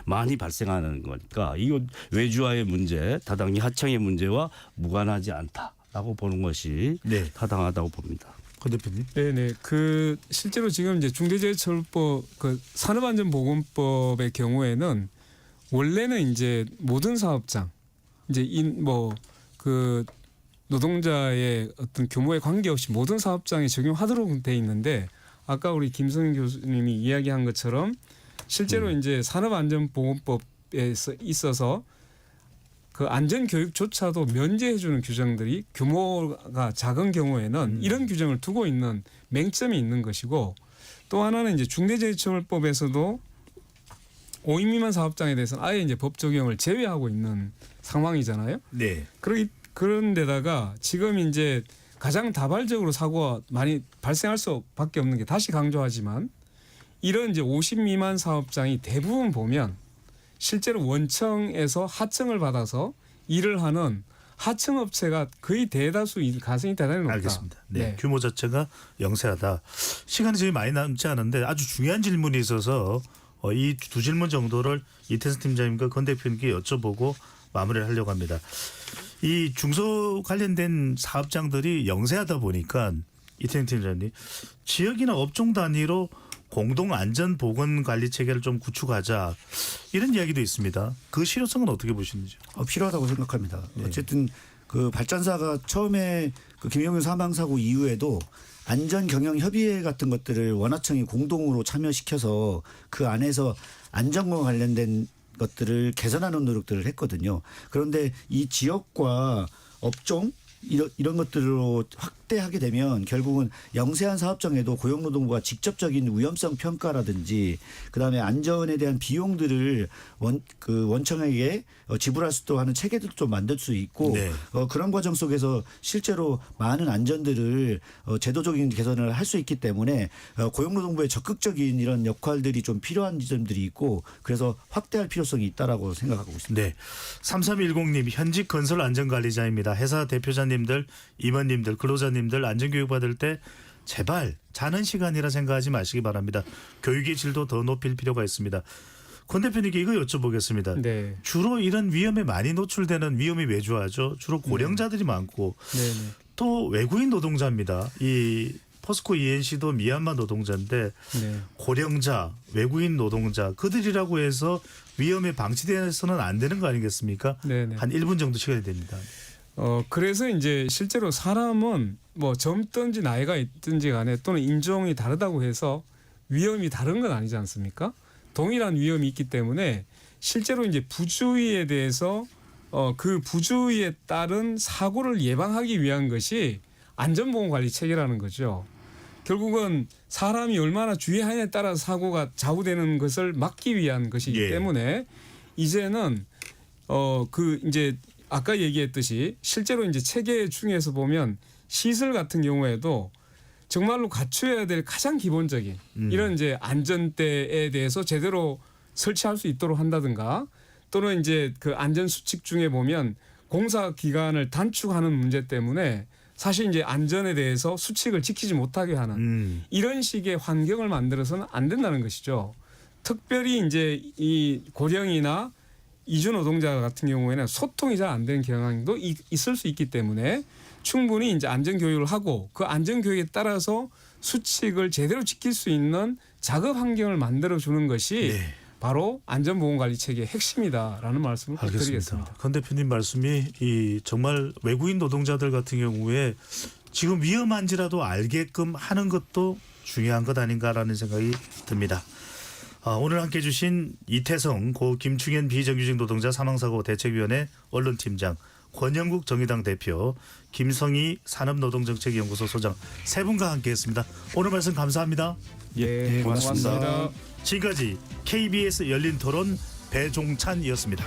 많이 발생하는 거니까 이거 외주화의 문제, 다단히 하청의 문제와 무관하지 않다라고 보는 것이 네. 타당하다고 봅니다. 권 대표님. 네네. 그 실제로 지금 이제 중대재해처벌법 그 산업안전보건법의 경우에는 원래는 이제 모든 사업장 이제 그 노동자의 어떤 규모에 관계없이 모든 사업장에 적용하도록 돼 있는데 아까 우리 김성인 교수님이 이야기한 것처럼 실제로 이제 산업안전보건법에 있어서 그 안전교육조차도 면제해주는 규정들이 규모가 작은 경우에는 이런 규정을 두고 있는 맹점이 있는 것이고 또 하나는 이제 중대재해처벌법에서도 5인 미만 사업장에 대해서는 아예 이제 법 적용을 제외하고 있는 상황이잖아요. 네. 그런데다가 지금 이제 가장 다발적으로 사고가 많이 발생할 수밖에 없는 게 다시 강조하지만 이런 이제 50 미만 사업장이 대부분 보면 실제로 원청에서 하청을 받아서 일을 하는 하청업체가 거의 가능성이 대단히 높다. 알겠습니다. 네. 규모 자체가 영세하다. 시간이 저희 많이 남지 않은데 아주 중요한 질문이 있어서 이 두 질문 정도를 이태선 팀장님과 권 대표님께 여쭤보고 마무리를 하려고 합니다. 이 중소 관련된 사업장들이 영세하다 보니까 이태선 팀장님 지역이나 업종 단위로 공동 안전 보건 관리 체계를 좀 구축하자 이런 이야기도 있습니다. 그 실효성은 어떻게 보시는지요? 필요하다고 생각합니다. 네. 어쨌든 그 발전사가 처음에 그 김영균 사망 사고 이후에도 안전 경영 협의회 같은 것들을 원화청이 공동으로 참여시켜서 그 안에서 안전과 관련된 것들을 개선하는 노력들을 했거든요. 그런데 이 지역과 업종 이런 것들로 확대하게 되면 결국은 영세한 사업장에도 고용노동부가 직접적인 위험성 평가라든지 그다음에 안전에 대한 비용들을 원청에게 지불할 수도 하는 체계도 좀 만들 수 있고 네. 그런 과정 속에서 실제로 많은 안전들을 제도적인 개선을 할 수 있기 때문에 고용노동부의 적극적인 이런 역할들이 좀 필요한 지점들이 있고 그래서 확대할 필요성이 있다라고 생각하고 있습니다. 네. 3310님 현직 건설 안전관리자입니다. 회사 대표자님들, 임원님들, 근로자님들 안전교육 받을 때 제발 자는 시간이라 생각하지 마시기 바랍니다. 교육의 질도 더 높일 필요가 있습니다. 권 대표님께 이거 여쭤보겠습니다. 네. 주로 이런 위험에 많이 노출되는 위험이 왜 좋아하죠? 주로 고령자들이 많고 네. 또 외국인 노동자입니다. 이 포스코 ENC도 미얀마 노동자인데 네. 고령자, 외국인 노동자 그들이라고 해서 위험에 방치돼서는 안 되는 거 아니겠습니까? 네. 한 1분 정도 시간이 됩니다. 그래서 이제 실제로 사람은 뭐 젊든지 나이가 있든지 간에 또는 인종이 다르다고 해서 위험이 다른 건 아니지 않습니까? 동일한 위험이 있기 때문에 실제로 이제 부주의에 대해서 그 부주의에 따른 사고를 예방하기 위한 것이 안전보건관리 체계라는 거죠. 결국은 사람이 얼마나 주의하냐에 따라 사고가 좌우되는 것을 막기 위한 것이기 예. 때문에 이제는 이제 아까 얘기했듯이 실제로 이제 체계 중에서 보면 시설 같은 경우에도 정말로 갖춰야 될 가장 기본적인 이런 이제 안전대에 대해서 제대로 설치할 수 있도록 한다든가 또는 이제 그 안전 수칙 중에 보면 공사 기간을 단축하는 문제 때문에 사실 이제 안전에 대해서 수칙을 지키지 못하게 하는 이런 식의 환경을 만들어서는 안 된다는 것이죠. 특별히 이제 이 고령이나 이주 노동자 같은 경우에는 소통이 잘 안 되는 경향도 있을 수 있기 때문에 충분히 이제 안전 교육을 하고 그 안전 교육에 따라서 수칙을 제대로 지킬 수 있는 작업 환경을 만들어 주는 것이 네. 바로 안전보건관리 체계의 핵심이다라는 말씀을 꼭 드리겠습니다. 권 대표님 말씀이 정말 외국인 노동자들 같은 경우에 지금 위험한지라도 알게끔 하는 것도 중요한 것 아닌가라는 생각이 듭니다. 오늘 함께해 주신 이태성 고 김충현 비정규직 노동자 사망사고 대책위원회 언론팀장 권영국 정의당 대표 김성희 산업노동정책연구소 소장 세 분과 함께했습니다. 오늘 말씀 감사합니다. 예, 고맙습니다. 고맙습니다. 지금까지 KBS 열린 토론 배종찬이었습니다.